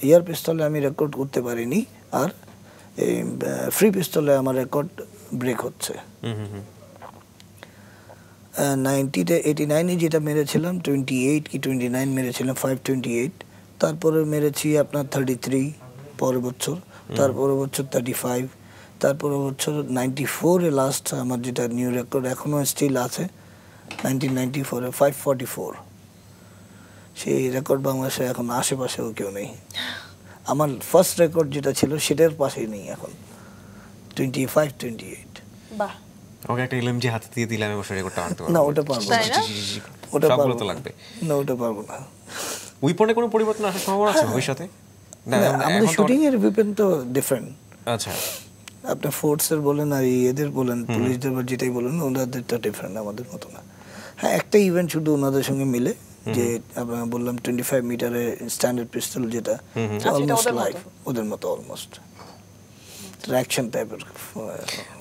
এয়ার পিস্তলে আমি রেকর্ড করতে পারিনি, আর এই ফ্রি পিস্তলে আমার রেকর্ড ব্রেক হচ্ছে। 90-তে 89-এ যেটা মেরেছিলাম 28 কি 29 মেরেছিলাম 528, তারপরে মেরেছি আপনার 33 পরের বছর, তারপরের বছর 35, তারপরের বছর 94-এ লাস্ট আমার যেটা নিউ রেকর্ড এখনো স্টিল আছে 1994-এ 544। সেই রেকর্ড বাংলাদেশে এখন আশেপাশেও কেউ নেই। আমার ফার্স্ট রেকর্ড যেটা ছিল সেটার পাশেই নেই এখন 25-28। বাহ, ওকে একটা এলএমজি হাতে দিয়ে দিলাম এবছর রেকর্ডটা আনতে পারবো না ওটা পারবো না, তাই না? ওটা সবগুলো পারবো তো না। লাগবে। না ওটা পারবো না। উইপনে কোনো পরিবর্তন আসার সম্ভাবনা আছে ভবিষ্যতে? না, না, এখন আমাদের তো- শুটিং এর উইপেন তো ডিফারেন্ট। আচ্ছা, আপনি ফোর্সের বলেন আর এদের বলেন পুলিশদের বা যেটাই বলেন ওনাদেরটা ডিফারেন্ট, আমাদের মতো না। হ্যাঁ একটা ইভেন্ট শুধু ওনাদের সঙ্গে মিলে যে আপনার বললাম 25 মিটারে স্ট্যান্ডার্ড পিস্তল যেটা অলমোস্ট ওদের মতো। লাইভ ওদের মতো অলমোস্ট অ্যাকশন টাইপের।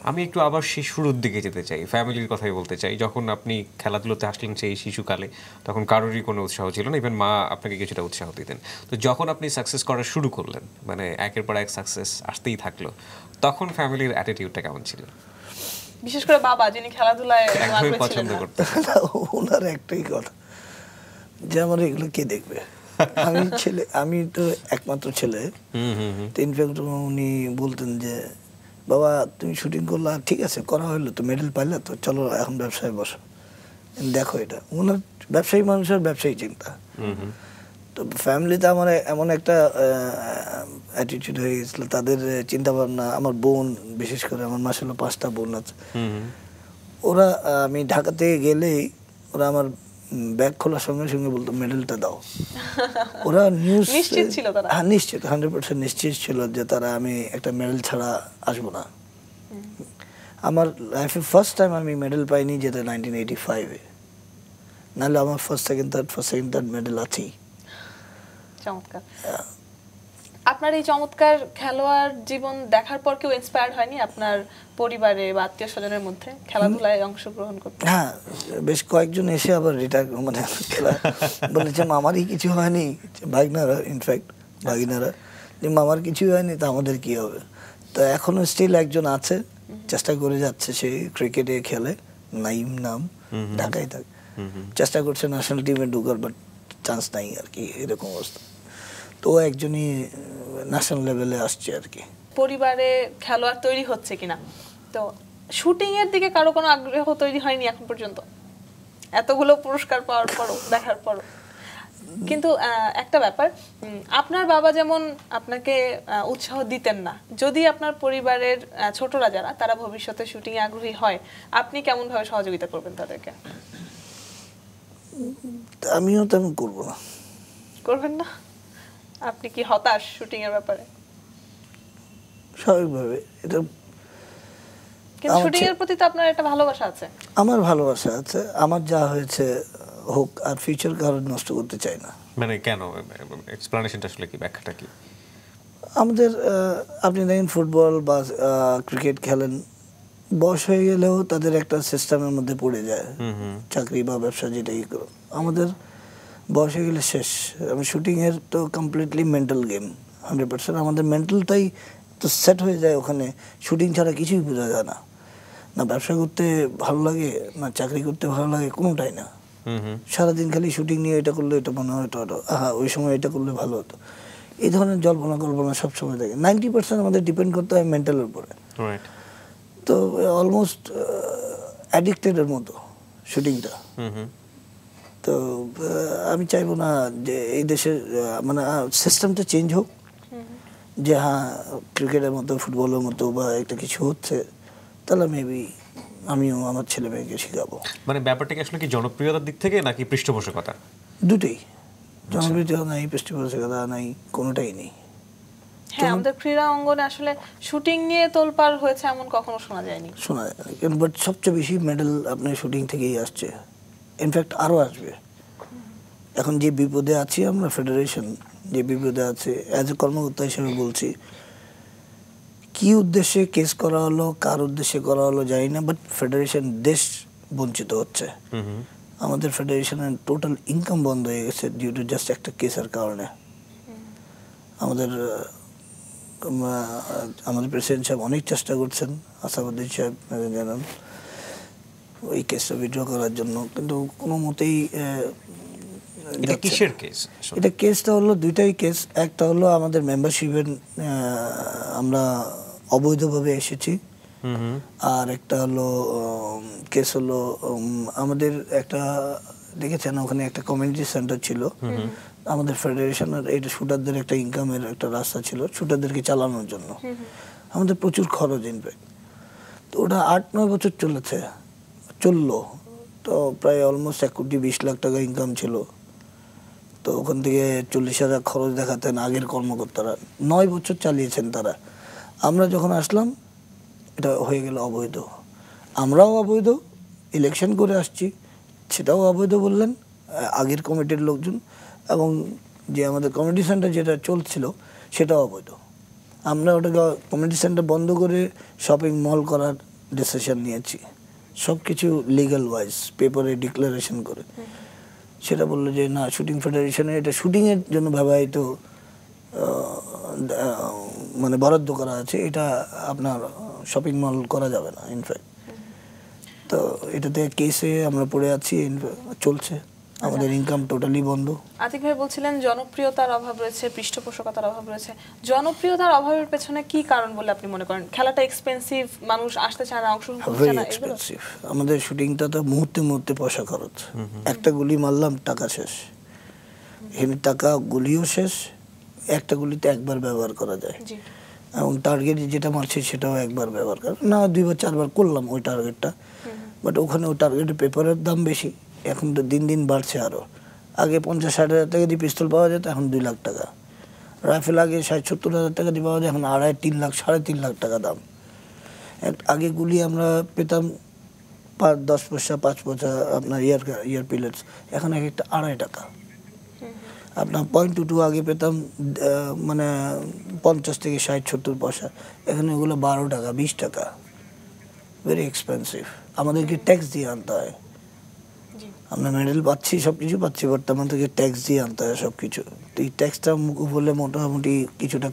আমি একটু আবার সেই শুরুর দিকে যেতে চাই, ফ্যামিলির কথাই বলতে চাই। যখন আপনি খেলাধুলোতে আসলেন সেই শিশুকালে, তখন কারোরই কোনো উৎসাহ ছিল না, ইভেন মা আপনাকে কিছুটা উৎসাহ দিতেন। তো যখন আপনি সাকসেস করা শুরু করলেন, মানে একের পর এক সাকসেস আসতেই থাকলো, তখন ফ্যামিলির অ্যাটিটিউডটা কেমন ছিল? বিশেষ করে বাবা যিনি খেলাধুলায় একদমই আগ্রহী ছিলেন পছন্দ না। করতেন। ওনার একটাই কথা যে আমার এগুলো কে দেখবে, আমি ছেলে, আমি তো একমাত্র ছেলে। তো ইনফ্যাক্ট উনি বলতেন যে বাবা তুমি শুটিং করলা ঠিক আছে, করা হলো তো, মেডেল পাইলে তো, চলো এখন ব্যবসায় বসো, দেখো এটা। ওনার ব্যবসায়ী মানুষের ব্যবসায়ী চিন্তা। তো ফ্যামিলিতে আমার এমন একটা অ্যাটিটিউড হয়ে গেছিলো, তাদের চিন্তা ভাবনা। আমার বোন বিশেষ করে, আমার মাসাল্লাহ 5টা বোন আছে, ওরা আমি ঢাকা থেকে গেলেই ওরা আমার ব্যাগ খোলার সঙ্গে সঙ্গে বলতো মেডেলটা দাও। ওরা নিউজ নিশ্চিত ছিল তারা? হ্যাঁ নিশ্চিত, 100% নিশ্চিত ছিল যে তারা আমি একটা মেডেল ছাড়া আসবো না। আমার লাইফে ফার্স্ট টাইম আমি মেডেল পাইনি যেটা 1985-এ, নাহলে আমার ফার্স্ট সেকেন্ড থার্ড মেডেল আছেই। চমৎকার। আপনার এই চমৎকার খেলোয়াড় জীবন দেখার পর কেউ ইন্সপায়ার্ড হয়নি আপনার পরিবারে বা আত্মীয় স্বজনের মধ্যে খেলাধুলায় অংশগ্রহণ করতে? হ্যাঁ বেশ কয়েকজন এসে আবার রিটায়ার মানে খেলা বলেছে মামারই কিছু হয়নি, ভাগনারা ইনফ্যাক্ট ভাগিনারা, যে মামার কিছু হয়নি তো আমাদের কি হবে। তো এখনো স্টিল একজন আছে, চেষ্টা করে যাচ্ছে, সে ক্রিকেটে খেলে, নাইম নাম, ঢাকায় থাকে, চেষ্টা করছে ন্যাশনাল টিমে ঢুকার, বাট চান্স নাই আর কি, এরকম অবস্থা। তো একজনই ন্যাশনাল লেভেলে আসছে আর কি। পরিবারে খেলোয়াড় তৈরি হচ্ছে কিনা, তো শুটিং এর দিকে কারো কোনো আগ্রহ তৈরি হয়নি এখন পর্যন্ত এতগুলো পুরস্কার পাওয়ার পরও, দেখার পরও? কিন্তু একটা ব্যাপার, আপনার বাবা যেমন আপনাকে উৎসাহ দিতেন না, যদি আপনার পরিবারের ছোটরা যারা তারা ভবিষ্যতে শুটিং এ আগ্রহী হয়, আপনি কেমন ভাবে সহযোগিতা করবেন তাদেরকে? আমিও তেমন করবো না। করবেন না? আপনি কি হতাশ শুটিং এর ব্যাপারে? স্বাভাবিকভাবে এটা কিন্তু শুটিং এর প্রতি তো আপনার একটা ভালোবাসা আছে। আমার ভালোবাসা আছে, আমার যা হয়েছে হোক, আর ফিউচার কারণ নষ্ট করতে চাই না। মানে কেন, এক্সপ্লানেশনটা আসলে কি, ব্যাখ্যাটা কি? আমাদের আপনি দেখেন ফুটবল বা ক্রিকেট খেলেন, বয়স হয়ে গেলেও তাদের একটা সিস্টেমের মধ্যে পড়ে যায়, চাকরি বা ব্যবসা যেটাই করো। আমাদের বয়স হয়ে গেলে শেষ। আমি শুটিংয়ের তো কমপ্লিটলি মেন্টাল গেম, 100%। আমাদের মেন্টালটাই তো সেট হয়ে যায় ওখানে, শুটিং ছাড়া কিছুই বোঝা যায় না। না ব্যবসা করতে ভালো লাগে, না চাকরি করতে ভালো লাগে, কোনোটাই না। সারাদিন খালি শুটিং নিয়ে, এটা করলে এটা মনে হয়, এটা ওই সময় এটা করলে ভালো হতো, এই ধরনের জল্পনা কল্পনা সবসময় থাকে। 90% আমাদের ডিপেন্ড করতে হয় মেন্টালের উপরে। তো অলমোস্ট অ্যাডিক্টেডের মতো শুটিংটা। তো আমি চাইবো না যে এই দেশের মানে সিস্টেমটা চেঞ্জ হোক, যে হ্যাঁ ক্রিকেটের মতো ফুটবলের মতো বা একটা কিছু হচ্ছে, তাহলে মেবি আমিও আমার ছেলে মেয়েকে শেখাবো। মানে ব্যাপারটা কি আসলে কি জনপ্রিয়তার দিক থেকে নাকি পৃষ্ঠপোষকতা? দুটোই, জনপ্রিয়তা নাই, পৃষ্ঠপোষকতা নাই, কোনোটাই নেই। হ্যাঁ, আমাদের ক্রীড়া অঙ্গনে আসলে শুটিং নিয়ে তোলপাড় হয়েছে এমন কখনো শোনা যায়নি। শোনা যায়, বাট সবচেয়ে বেশি মেডেল আপনার শুটিং থেকেই আসছে, ইনফ্যাক্ট আরও আসবে। এখন যে বিপদে আছি আমরা, ফেডারেশন যে বিপদে আছে, অ্যাজ এ কর্মকর্তা হিসেবে বলছি, কি উদ্দেশ্যে কেস করা হলো, কার উদ্দেশ্যে করা হলো জানি না, বাট ফেডারেশন দেশ বঞ্চিত হচ্ছে। আমাদের ফেডারেশনের টোটাল ইনকাম বন্ধ হয়ে গেছে ডিউ টু জাস্ট একটা কেসের কারণে। আমাদের প্রেসিডেন্ট সাহেব অনেক চেষ্টা করছেন, আসাদুদ্দিন সাহেব জানান, ওই কেসটা উইথড্র করার জন্য, কিন্তু কোনো মতেই এটা কিসের কেস? এটা কেসটা হলো দুইটাই কেস। একটা হলো আমাদের মেম্বারশিপের আমরা অবৈধভাবে এসেছি, আর একটা হলো কেস হলো আমাদের একটা দেখেছেন ওখানে একটা কমিউনিটি সেন্টার ছিল আমাদের ফেডারেশনের, এটা শুটারদের একটা ইনকামের একটা রাস্তা ছিল শুটারদেরকে চালানোর জন্য। আমাদের প্রচুর খরচ ইনফ্যাক্ট। তো ওটা 8-9 বছর চললো, তো প্রায় অলমোস্ট 1,20 লাখ টাকা ইনকাম ছিল। তো ওখান থেকে 40,000 খরচ দেখাতেন আগের কর্মকর্তারা, 9 বছর চালিয়েছেন তারা। আমরা যখন আসলাম এটা হয়ে গেল অবৈধ, আমরাও অবৈধ, ইলেকশন করে আসছি সেটাও অবৈধ বললেন আগের কমিটির লোকজন, এবং যে আমাদের কমিউনিটি সেন্টার যেটা চলছিল সেটাও অবৈধ। আমরা ওটাকে কমিউনিটি সেন্টার বন্ধ করে শপিং মল করার ডিসিশন নিয়েছি, সব কিছু লিগ্যাল ওয়াইজ পেপারে ডিক্লারেশন করে। সেটা বললো যে না, শুটিং ফেডারেশনে এটা শুটিংয়ের জন্য ব্যবহৃত মানে বরাদ্দ করা আছে, এটা আপনার শপিং মল করা যাবে না ইনফ্যাক্ট। তো এটাতে কেসে আমরা পড়ে আছি, চলছে, আমাদের ইনকাম টোটালি বন্ধ। আতিক ভাই বলছিলেন জনপ্রিয়তার অভাব রয়েছে, পৃষ্ঠপোষকতার অভাব রয়েছে। জনপ্রিয়তার অভাবের পেছনে কি কারণ বলে আপনি মনে করেন? খেলাটা এক্সপেন্সিভ, মানুষ আসতে চায় না, অংশগ্রহণ করতে চায় না, এগুলো? আমাদের শুটিংটা তো মুহূর্তে মুহূর্তে পয়সা খরচ, একটা গুলি মারলাম টাকা শেষ, এখানে টাকা গুলিও শেষ, একটা গুলিতে একবার ব্যবহার করা যায়, এবং টার্গেট যেটা মারছি সেটাও একবার ব্যবহার করা না, 2-4 করলাম ওই টার্গেটটা, বাট ওখানে ওই টার্গেটের পেপারের দাম বেশি। এখন তো দিন দিন বাড়ছে আরও, আগে 50-60 হাজার টাকা দিয়ে পিস্তল পাওয়া যেত, এখন 2 লাখ টাকা। রাইফেল আগে 60-70 হাজার টাকা দিয়ে পাওয়া যায়, এখন 2.5-3 লাখ 3.5 লাখ টাকা দাম। আগে গুলি আমরা পেতাম 10 পয়সা 5 পয়সা আপনার ইয়ার পিলেটস, এখন এক একটা 2.5 টাকা। আপনার .22 আগে পেতাম মানে 50 থেকে 60-70 পয়সা, এখানে ওগুলো 12 টাকা 20 টাকা, ভেরি এক্সপেন্সিভ। আমাদেরকে ট্যাক্স দিয়ে আনতে হয়, আমরা মেডেল পাচ্ছি সব কিছু পাচ্ছি, বর্তমান থেকে ট্যাক্স দিয়ে আনতে হয় সব কিছু। তো এই ট্যাক্সটা বললে মোটামুটি কিছুটা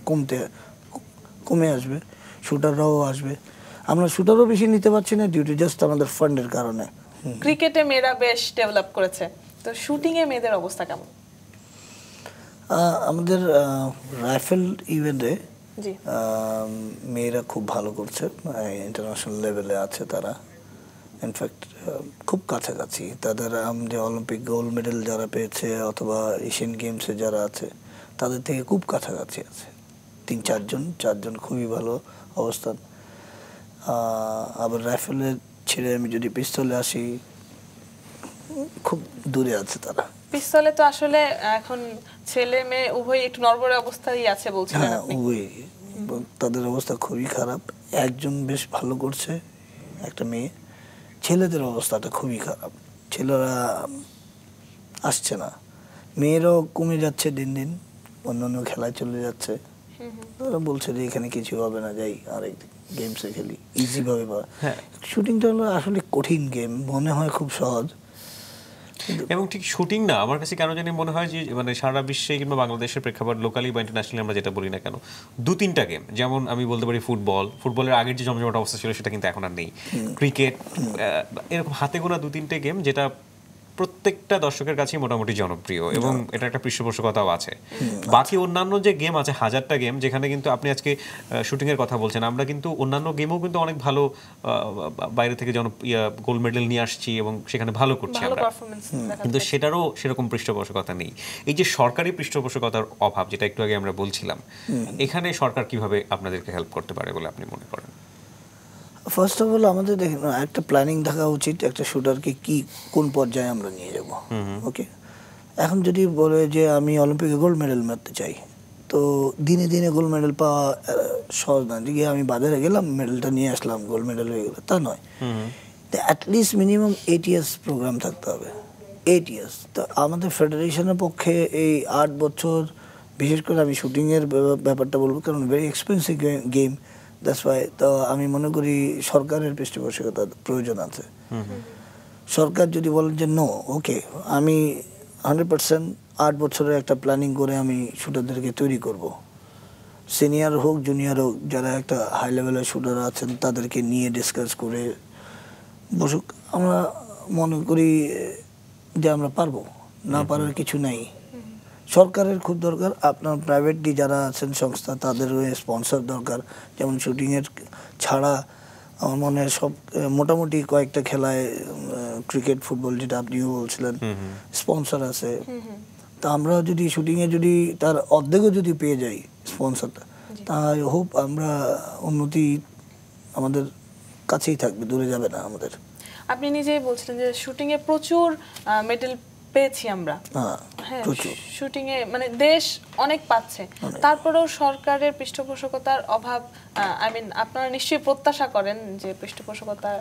কমে আসবে, শুটাররাও আসবে। আমরা শুটারও বেশি নিতে পারছি না ডিউটি, জাস্ট আমাদের ফান্ডের কারণে। ক্রিকেটে মেয়েরা বেশ ডেভেলপ করেছে, তো শুটিংয়ে মেয়েদের অবস্থা কেমন? আমাদের রাইফেল ইভেন্টে মেয়েরা খুব ভালো করছে, ইন্টারন্যাশনাল লেভেলে আছে তারা, ইনফ্যাক্ট খুব কাছাকাছি তাদের। যে অলিম্পিক গোল্ড মেডেল যারা পেয়েছে অথবা এশিয়ান গেমসে যারা আছে তাদের থেকে খুব কাছাকাছি আছে, 3-4 জন খুবই ভালো অবস্থান। আবার রাইফেলে ছেড়ে আমি যদি পিস্তলে আসি, খুব দূরে আছে তারা। পিস্তলে তো আসলে এখন ছেলে মেয়ে উভয় একটু নড়বড়ে অবস্থায় আছে বলছিলেন আপনি। উভয়, তাদের অবস্থা খুবই খারাপ। একজন বেশ ভালো করছে, একটা মেয়ে। ছেলেদের অবস্থাটা খুবই খারাপ, ছেলেরা আসছে না, মেয়েরাও কমে যাচ্ছে দিন দিন, অন্যান্য খেলায় চলে যাচ্ছে। তারা বলছে যে এখানে কিছু হবে না, যাই আরেক গেমসে খেলি, ইজি ভাবে। শুটিংটা হলো আসলে কঠিন গেম, মনে হয় খুব সহজ, এবং ঠিক শুটিং না, আমার কাছে কেন জানি মনে হয় যে মানে সারা বিশ্বে কিংবা বাংলাদেশের প্রেক্ষাপট লোকালি বা ইন্টারন্যাশনালি আমরা যেটা বলি না কেন, 2-3টা গেম, যেমন আমি বলতে পারি ফুটবলের আগের যে জমজমাট অবস্থা ছিল সেটা কিন্তু এখন আর নেই। ক্রিকেট, এরকম হাতে গোনা 2-3টে গেম যেটা প্রত্যেকটা দর্শকের কাছেই মোটামুটি জনপ্রিয়, এবং এটা একটা পৃষ্ঠপোষকতাও আছে। বাকি অন্যান্য যে গেম আছে, 1000টা গেম, যেখানে কিন্তু আপনি আজকে শুটিং এর কথা বলছেন, আমরা কিন্তু অন্যান্য গেমও কিন্তু অনেক ভালো বাইরে থেকে গোল্ড মেডেল নিয়ে আসছি এবং সেখানে ভালো করছি আমরা, কিন্তু সেটারও সেরকম পৃষ্ঠপোষকতা নেই। এই যে সরকারি পৃষ্ঠপোষকতার অভাব, যেটা একটু আগে আমরা বলছিলাম, এখানে সরকার কিভাবে আপনাদেরকে হেল্প করতে পারে বলে আপনি মনে করেন? ফার্স্ট অফ অল আমাদের দেখেন একটা প্ল্যানিং থাকা উচিত, একটা শুটারকে কোন পর্যায়ে আমরা নিয়ে যাব। ওকে, এখন যদি বলে যে আমি অলিম্পিকে গোল্ড মেডেল মারতে চাই, তো দিনে দিনে গোল্ড মেডেল পাওয়া সহজ না, যে আমি বাজারে গেলাম মেডেলটা নিয়ে আসলাম গোল্ড মেডেল হয়ে গেল, তা নয়। অ্যাটলিস্ট মিনিমাম 8 ইয়ার্স প্রোগ্রাম থাকতে হবে, 8 ইয়ার্স। তো আমাদের ফেডারেশনের পক্ষে এই 8 বছর, বিশেষ করে আমি শুটিংয়ের ব্যাপারটা বলবো, কারণ very expensive game, that's why. তো আমি মনে করি সরকারের পৃষ্ঠপোষকতার প্রয়োজন আছে। সরকার যদি বলেন যে নো, ওকে, আমি 100% 8 বছরের একটা প্ল্যানিং করে আমি শুটারদেরকে তৈরি করব, সিনিয়র হোক জুনিয়র হোক, যারা একটা হাই লেভেলের শুটার আছেন তাদেরকে নিয়ে ডিসকাস করে বসুক, আমরা মনে করি যে আমরা পারবো, না পারার কিছু নাই। সরকারের খুব দরকার, আপনার প্রাইভেটলি যারা আছেন সংস্থা তাদের স্পন্সর দরকার। যেমন শুটিংয়ের ছাড়া আমার মনে হয় সব মোটামুটি কয়েকটা খেলায় ক্রিকেট, ফুটবল যেটা আপনিও বলছিলেন স্পন্সর আছে। তা আমরা যদি শুটিংয়ে যদি তার অর্ধেকও যদি পেয়ে যাই স্পন্সরটা, তা আই হোপ আমরা উন্নতি আমাদের কাছেই থাকবে, দূরে যাবে না আমাদের। আপনি নিজেই বলছিলেন যে শুটিং এ প্রচুর মেডেল পেয়েছি আমরা। হ্যাঁ, শুটিং এ মানে দেশ অনেক পাচ্ছে, তারপরেও সরকারের পৃষ্ঠপোষকতার অভাব। আই মিন আপনারা নিশ্চয়ই প্রত্যাশা করেন যে পৃষ্ঠপোষকতার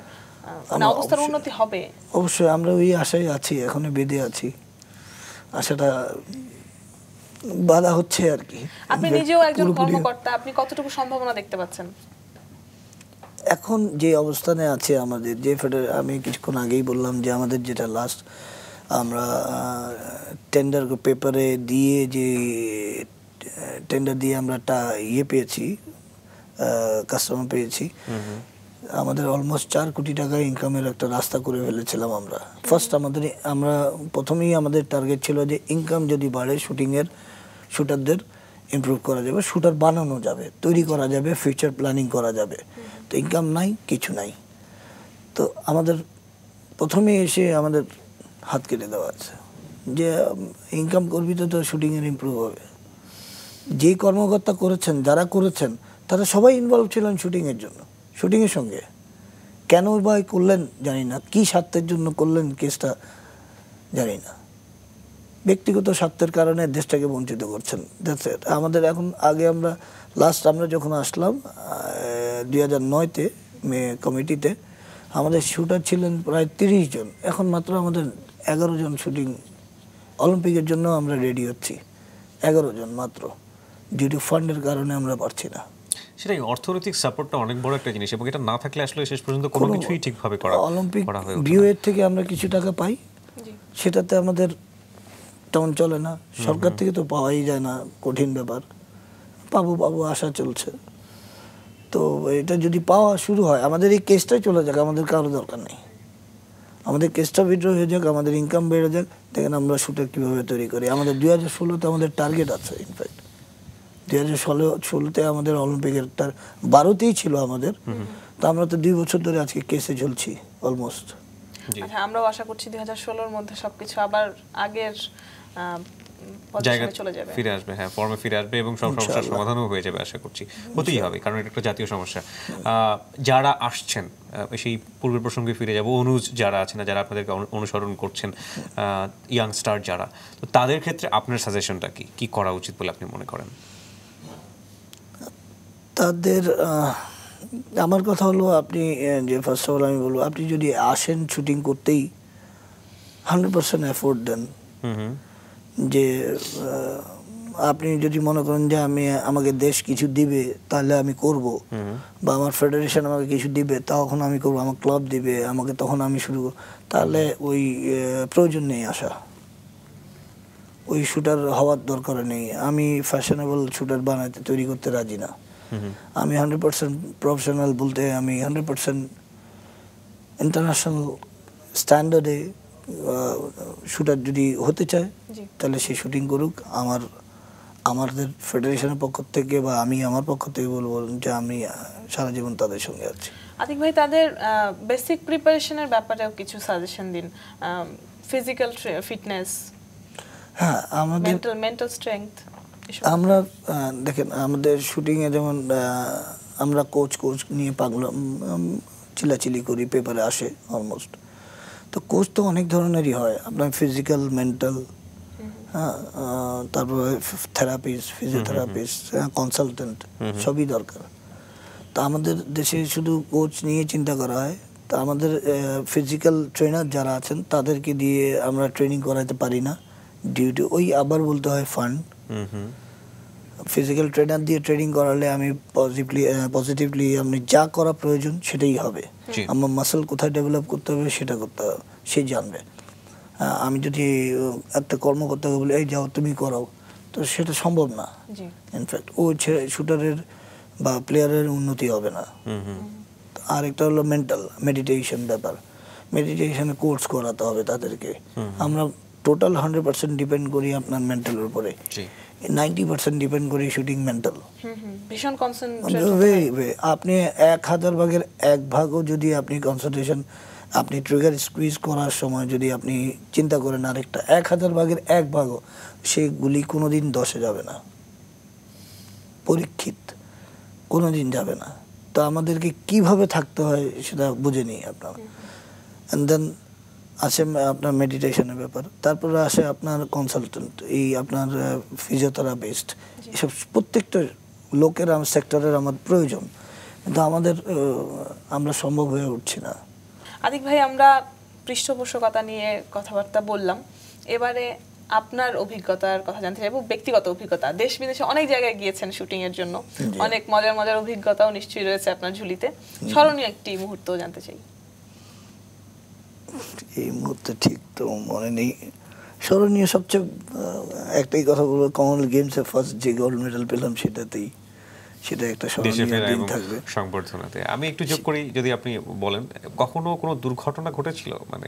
মানে অবস্থার উন্নতি হবে। অবশ্যই আমরা ওই আশায় আছি, এখনো বেঁধে আছি, আশাটা বাধা হচ্ছে আর কি। আপনি নিজেও একজন কর্মকর্তা, আপনি কতটুকু সম্ভাবনা দেখতে পাচ্ছেন এখন যে অবস্থানে আছে আমাদের? যে আমি কিছুক্ষণ আগেই বললাম যে আমাদের যেটা লাস্ট আমরা টেন্ডার পেপারে দিয়ে যে টেন্ডার দিয়ে আমরা পেয়েছি, কাস্টমার পেয়েছি, আমাদের অলমোস্ট 4 কোটি টাকা ইনকামের একটা রাস্তা করে ফেলেছিলাম আমরা। ফার্স্ট আমরা প্রথমেই আমাদের টার্গেট ছিল যে ইনকাম যদি বাড়ে শুটারদের ইমপ্রুভ করা যাবে, শুটার বানানো যাবে, তৈরি করা যাবে, ফিউচার প্ল্যানিং করা যাবে। তো ইনকাম নাই, কিছু নাই। তো আমাদের প্রথমে এসে আমাদের হাত কেটে দেওয়া আছে যে ইনকাম করবি তো শুটিংয়ের ইমপ্রুভ হবে। যেই কর্মকর্তা করেছেন, যারা করেছেন তারা সবাই ইনভলভ ছিলেন শুটিংয়ের জন্য, শুটিংয়ের সঙ্গে। কেন বা করলেন জানি না, কী স্বার্থের জন্য করলেন কেসটা জানি না, ব্যক্তিগত স্বার্থের কারণে দেশটাকে বঞ্চিত করছেন। That's it. আমাদের এখন আমরা যখন আসলাম 2009-তে কমিটিতে, আমাদের শুটার ছিলেন প্রায় 30 জন, এখন মাত্র আমাদের 11 জন শুটিং। অলিম্পিকের জন্য আমরা রেডি হচ্ছি, 11 জন মাত্র, ডিউ টু ফান্ডের কারণে আমরা পারছি না। সেটাই, অর্থনৈতিক সাপোর্টটা অনেক বড় একটা জিনিস, এবং এটা না থাকলে আসলে শেষ পর্যন্ত কোনো কিছুই ঠিকভাবে অলিম্পিক ভিউয়ের থেকে আমরা কিছু টাকা পাই, সেটাতে আমাদের তেমন চলে না। সরকার থেকে তো পাওয়াই যায় না, কঠিন ব্যাপার। পাবো আশা চলছে। তো এটা যদি পাওয়া শুরু হয়, আমাদের এই কেসটাই চলে যাক, আমাদের কারো দরকার নেই। আমাদের কেসটা উইথড্র হয়ে যাক, আমাদের ইনকাম বেড়ে যাক, দেখেন আমরা শুটার কীভাবে তৈরি করি। আমাদের 2016-তে আমাদের টার্গেট আছে। ইনফ্যাক্ট 2016-তে আমাদের অলিম্পিকের 12-তেই ছিল আমাদের। তো আমরা তো 2 বছর ধরে আজকে কেসে ঝুলছি অলমোস্ট। আচ্ছা, আমরাও আশা করছি 2016-র মধ্যে সবকিছু আবার আগের জায়গায় ফিরে আসবে। হ্যাঁ, ফর্মে ফিরে আসবে এবং সব সমস্যার সমাধানও হয়ে যাবে আশা করছি। হতেই হবে, কারণ এটা একটা জাতীয় সমস্যা। যারা আসছেন, সেই পূর্বের প্রসঙ্গে ফিরে যাব, অনুজ যারা আছেন, যারা আপনাদেরকে অনুসরণ করছেন, ইয়াংস্টার যারা, তো তাদের ক্ষেত্রে আপনার সাজেশনটা কি করা উচিত বলে আপনি মনে করেন? তাদের আমার কথা হলো, আপনি যে ফার্স্ট অফ অল আমি বলবো, আপনি যদি আসেন শুটিং করতেই 100% এফোর্ট দেন। যে আপনি যদি মনে করেন যে আমাকে দেশ কিছু দিবে তাহলে আমি করব, বা আমার ফেডারেশন আমাকে কিছু দিবে তখন আমি করব, আমার ক্লাব দিবে আমাকে তখন আমি শুরু করব, তাহলে ওই প্রয়োজন নেই আসা, ওই শুটার হওয়ার দরকার নেই। আমি ফ্যাশনেবল শুটার বানাতে তৈরি করতে রাজি না। আমি 100% প্রফেশনাল বলতে আমি 100% ইন্টারন্যাশনাল স্ট্যান্ডার্ডে শুটার যদি হতে চায় তাহলে সে শুটিং করুক। আমাদের ফেডারেশনের পক্ষ থেকে বা আমি আমার পক্ষ থেকে বলবো যে আমি সারা জীবন তাদের সঙ্গে আছি। আতিক ভাই, তাদের বেসিক প্রিপারেশনের ব্যাপারেও কিছু সাজেশন দিন। ফিজিক্যাল ফিটনেস, হ্যাঁ, আমাদের মেন্টাল স্ট্রেংথ। আমরা দেখেন আমাদের শুটিংয়ে যেমন আমরা কোচ নিয়ে পাগলাম চিলাচিলি করি, পেপারে আসে অলমোস্ট। তো কোচ তো অনেক ধরনেরই হয়, আপনার ফিজিক্যাল, মেন্টাল, হ্যাঁ, তারপরে থেরাপিস্ট, ফিজিওথেরাপিস্ট, কনসালটেন্ট, সবই দরকার। তো আমাদের দেশে শুধু কোচ নিয়ে চিন্তা করা হয়। তো আমাদের ফিজিক্যাল ট্রেনার যারা আছেন তাদেরকে দিয়ে আমরা ট্রেনিং করাতে পারি না, ডিউ টু ওই আবার বলতে হয় ফান্ড। ফিজিক্যাল ট্রেনার দিয়ে ট্রেনিং করালে আমি পজিটিভলি আপনি যা করা প্রয়োজন সেটাই হবে। আমার মাসেল কোথায় ডেভেলপ করতে হবে সেটা করতে হবে, সে জানবে। আমি যদি একটা কর্মকর্তাকে বলি এই যাও তুমি করাও, তো সেটা সম্ভব না। ইনফ্যাক্ট ও শুটারের বা প্লেয়ারের উন্নতি হবে না। আর একটা হলো মেন্টাল মেডিটেশন ব্যাপার। মেডিটেশনের কোর্স করাতে হবে তাদেরকে। আমরা টোটাল 100% ডিপেন্ড করি আপনার মেন্টালের উপরে, 90% ডিপেন্ড করি শুটিং মেন্টাল। ভীষণ কনসেন্ট্রেট। আপনি 1000 ভাগের 1 ভাগও যদি আপনি কনসেন্ট্রেশন, আপনি ট্রিগার স্কুইজ করার সময় যদি আপনি চিন্তা করেন আরেকটা 1000 ভাগের 1 ভাগও, সেই গুলি কোনোদিন 10-এ যাবে না, পরীক্ষিত কোনোদিন যাবে না। তো আমাদেরকে কিভাবে থাকতে হয় সেটা বুঝে নিই আপনারা। অ্যান্ড দেন আসে আপনার মেডিটেশনের ব্যাপার, তারপরে আসে আপনার কনসালটেন্ট, এই আপনার ফিজিওথেরাপিস্ট, এসব প্রত্যেকটা লোকের সেক্টরের আমার প্রয়োজন, কিন্তু আমরা সম্ভব হয়ে উঠছি না। আতিক ভাই, আমরা পৃষ্ঠপোষকতা নিয়ে কথাবার্তা বললাম, এবারে আপনার অভিজ্ঞতার কথা জানতে চাইবো, ব্যক্তিগত অভিজ্ঞতা। দেশ বিদেশে অনেক জায়গায় গিয়েছেন শুটিং এর জন্য, অনেক মজার মজার অভিজ্ঞতাও নিশ্চয়ই রয়েছে আপনার ঝুলিতে। স্মরণীয় একটি মুহূর্ত জানতে চাই। এই মুহূর্তে ঠিক তো মনে নেই। স্মরণীয় সবচেয়ে একটাই কথা বলবো, কমনওয়েলথ গেমসে ফার্স্ট যে গোল্ড মেডেল পেলাম সেটা একটা স্মরণীয় দিন থাকবে সংবর্ধনাতে। আমি একটু যোগ করি, যদি আপনি বলেন, কখনো কোনো দুর্ঘটনা ঘটেছিল, মানে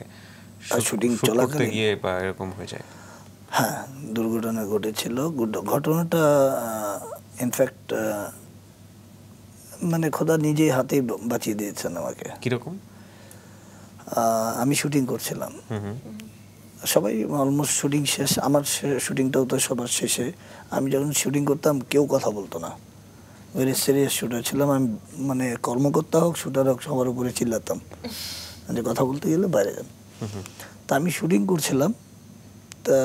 শুটিং করতে গিয়ে বা এরকম হয়ে যায়? হ্যাঁ, দুর্ঘটনা ঘটেছিল। ঘটনাটা ইনফ্যাক্ট মানে খোদা নিজে হাতেই বাঁচিয়ে দিয়েছেন আমাকে। কিরকম? আমি শুটিং করছিলাম, সবাই অলমোস্ট শুটিং শেষ, আমার শুটিংটাও তো সবার শেষে। আমি যখন শুটিং করতাম কেউ কথা বলতো না, ভেরি সিরিয়াস শুটার ছিলাম আমি, মানে কর্মকর্তা হোক শুটার হোক সবার উপরে চিল্লাতাম যে কথা বলতে গেলে বাইরে যান। তা আমি শুটিং করছিলাম, তা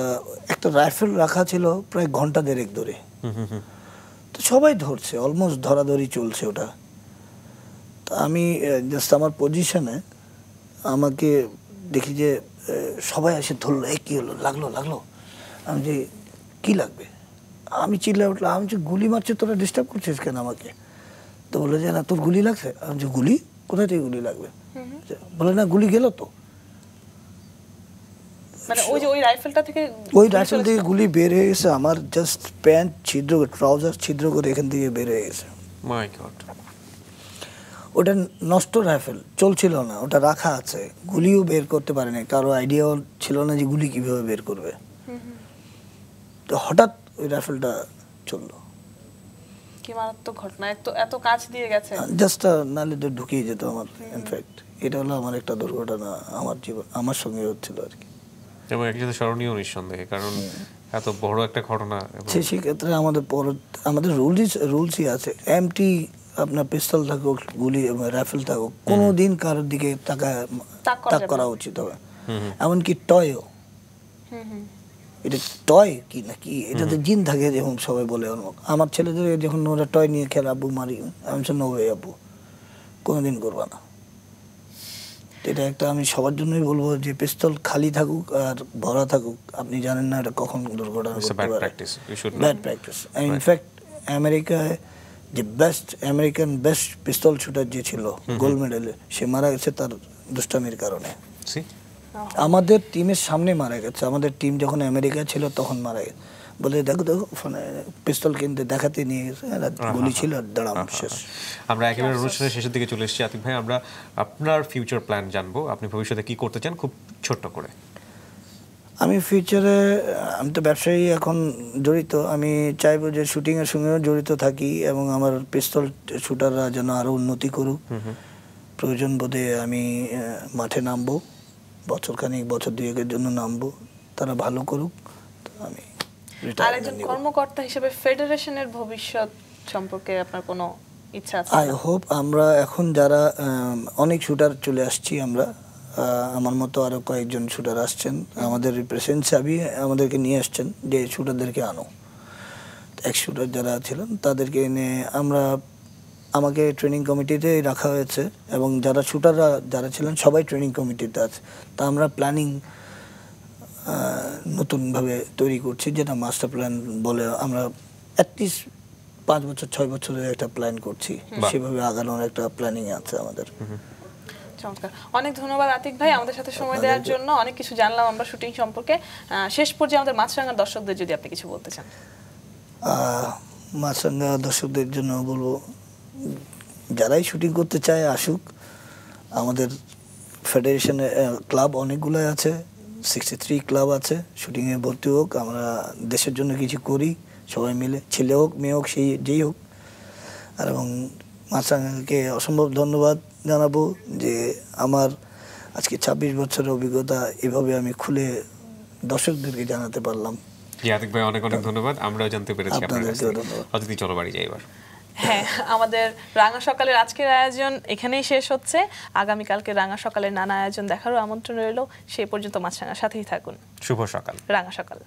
একটা রাইফেল রাখা ছিল প্রায় ঘন্টা 1.5 ধরে, তো সবাই ধরছে, অলমোস্ট ধরাধরি চলছে ওটা। তা আমি জাস্ট আমার পজিশনে আমাকে দেখি যে সবাই এসে ধরলো, কি হলো, লাগলো। আমি যে কি লাগবে, আমি চিল্লা উঠলাম, আমি যে গুলি মারছে, তোরা ডিস্টার্ব করছিস কেন আমাকে? তো বলে যে না তোর গুলি লাগছে। আমি যে গুলি কোথায় থেকে গুলি লাগবে? বলে না গুলি গেল তো। মানে ওই রাইফেলটা থেকে গুলি বের হয়ে গেছে, আমার জাস্ট প্যান্ট ছিদ্র, ট্রাউজার ছিদ্র করে এখান থেকে বের হয়ে গেছে। মাই গড। ওটা নষ্ট রাইফেল, চলছিল না, ওটা রাখা আছে, গুলিও বের করতে পারে না, কারো আইডিয়াও ছিল না যে গুলি কিভাবে বের করবে। তো হঠাৎ ওই রাইফেলটা চললো। কি মারাত্মক ঘটনা, এত কাছ দিয়ে গেছে, জাস্ট নালে তো ঢুকিয়ে যেত আমার। ইনফ্যাক্ট এটা হলো আমার একটা দুর্ঘটনা আমার জীবন, আমার সঙ্গে হচ্ছিল আর কি, এবং একই সাথে স্মরণীয় নিঃসন্দেহে, কারণ এত বড় একটা ঘটনা। সেক্ষেত্রে আমাদের রুলসই আছে, এমটি আপনার পিস্তল থাকুক, গুলি রাইফেল থাকুক, কোনোদিন কারোর দিকে তাক করা উচিত হবে। এমনকি টয়ও, এটা টয় কি নাকি, এটাতে জিন থাকে যেমন সবাই বলে। আমার ছেলেদের যখন ওরা টয় নিয়ে খেলে, আব্বু মারি, আমি নো ওয়ে আব্বু, কোনোদিন করবা না। এটা একটা আমি সবার জন্যই বলবো যে পিস্তল খালি থাকুক আর ভরা থাকুক, আপনি জানেন না এটা কখন দুর্ঘটনা করতে পারে। Bad practice. ইনফ্যাক্ট আমেরিকায় যে আমেরিকান বেস্ট পিস্তল শুটার যে ছিল গোল্ড মেডেলে, সে মারা গেছে তার দুষ্টামির কারণে। আমাদের টিমের সামনে মারা গেছে, আমাদের টিম যখন আমেরিকা ছিল তখন মারা গেছে। বলে দেখো পিস্তল কিনতে দেখাতে নিয়ে গেছে, গুলি ছিল আর দাঁড়াম শেষ। আমরা একেবারে অনুষ্ঠানের শেষের দিকে চলে এসেছি। আতিক ভাই, আমরা আপনার ফিউচার প্ল্যান জানবো, আপনি ভবিষ্যতে কি করতে চান, খুব ছোট্ট করে। আমি ফিউচারে, আমি তো ব্যবসায়ী এখন জড়িত, আমি চাইবো যে শুটিংয়ের সঙ্গেও জড়িত থাকি এবং আমার পিস্তল শুটাররা যেন আরও উন্নতি করুক। প্রয়োজন বোধে আমি মাঠে নামবো, বছর 2-এর জন্য নামবো, তারা ভালো করুক। আমি আর একজন কর্মকর্তা হিসেবে ফেডারেশনের ভবিষ্যৎ সম্পর্কে আপনার কোনো ইচ্ছা আছে? আই হোপ আমরা এখন যারা অনেক শুটার চলে আসছি, আমরা আমার মতো আরো কয়েকজন শুটার আসছেন, আমাদের রিপ্রেজেন্ট সাবি আমাদেরকে নিয়ে আসছেন যে শুটারদেরকে আনো। এক শুটার যারা ছিলেন তাদেরকে এনে আমাকে ট্রেনিং কমিটিতে রাখা হয়েছে এবং যারা শুটাররা যারা ছিলেন সবাই ট্রেনিং কমিটিতে আছে। তা আমরা প্ল্যানিং নতুনভাবে তৈরি করছি, যেটা মাস্টার প্ল্যান বলে। আমরা অ্যাটলিস্ট 5 বছর 6 বছরের একটা প্ল্যান করছি, সেভাবে আগানোর একটা প্ল্যানিং আছে আমাদের। চমৎকার, অনেক ধন্যবাদ আতিক ভাই আমাদের সাথে সময় দেওয়ার জন্য। অনেক কিছু জানলাম আমরা শুটিং সম্পর্কে। শেষ পর্যায়ে আমাদের মাছরাঙার দর্শকদের যদি আপনি কিছু বলতে চান। মাছরাঙা দর্শকদের জন্য বলবো, যারাই শুটিং করতে চায় আসুক, আমাদের ফেডারেশনে ক্লাব অনেকগুলোই আছে, 63 ক্লাব আছে। শুটিংয়ে ভর্তি হোক, আমরা দেশের জন্য কিছু করি সবাই মিলে, ছেলে হোক মেয়ে হোক সেই যেই হোক। আর এবং মাছরাঙাকে অসম্ভব ধন্যবাদ জানাবো যে আমার আজকে 26 বছরের অভিজ্ঞতা এভাবে আমি খুলে দর্শকদেরকে জানাতে পারলাম। আতিক ভাই অনেক অনেক ধন্যবাদ, আমরাও জানতে পেরেছি আপনার কাছ থেকে। অতিথি চলো বাড়ি যাই এবার। হ্যাঁ, আমাদের রাঙা সকালের আজকের আয়োজন এখানেই শেষ হচ্ছে। আগামীকালকে রাঙা সকালের নানা আয়োজন দেখারও আমন্ত্রণ রইল। সেই পর্যন্ত মাছরাঙার সাথেই থাকুন। শুভ সকাল। রাঙা সকাল।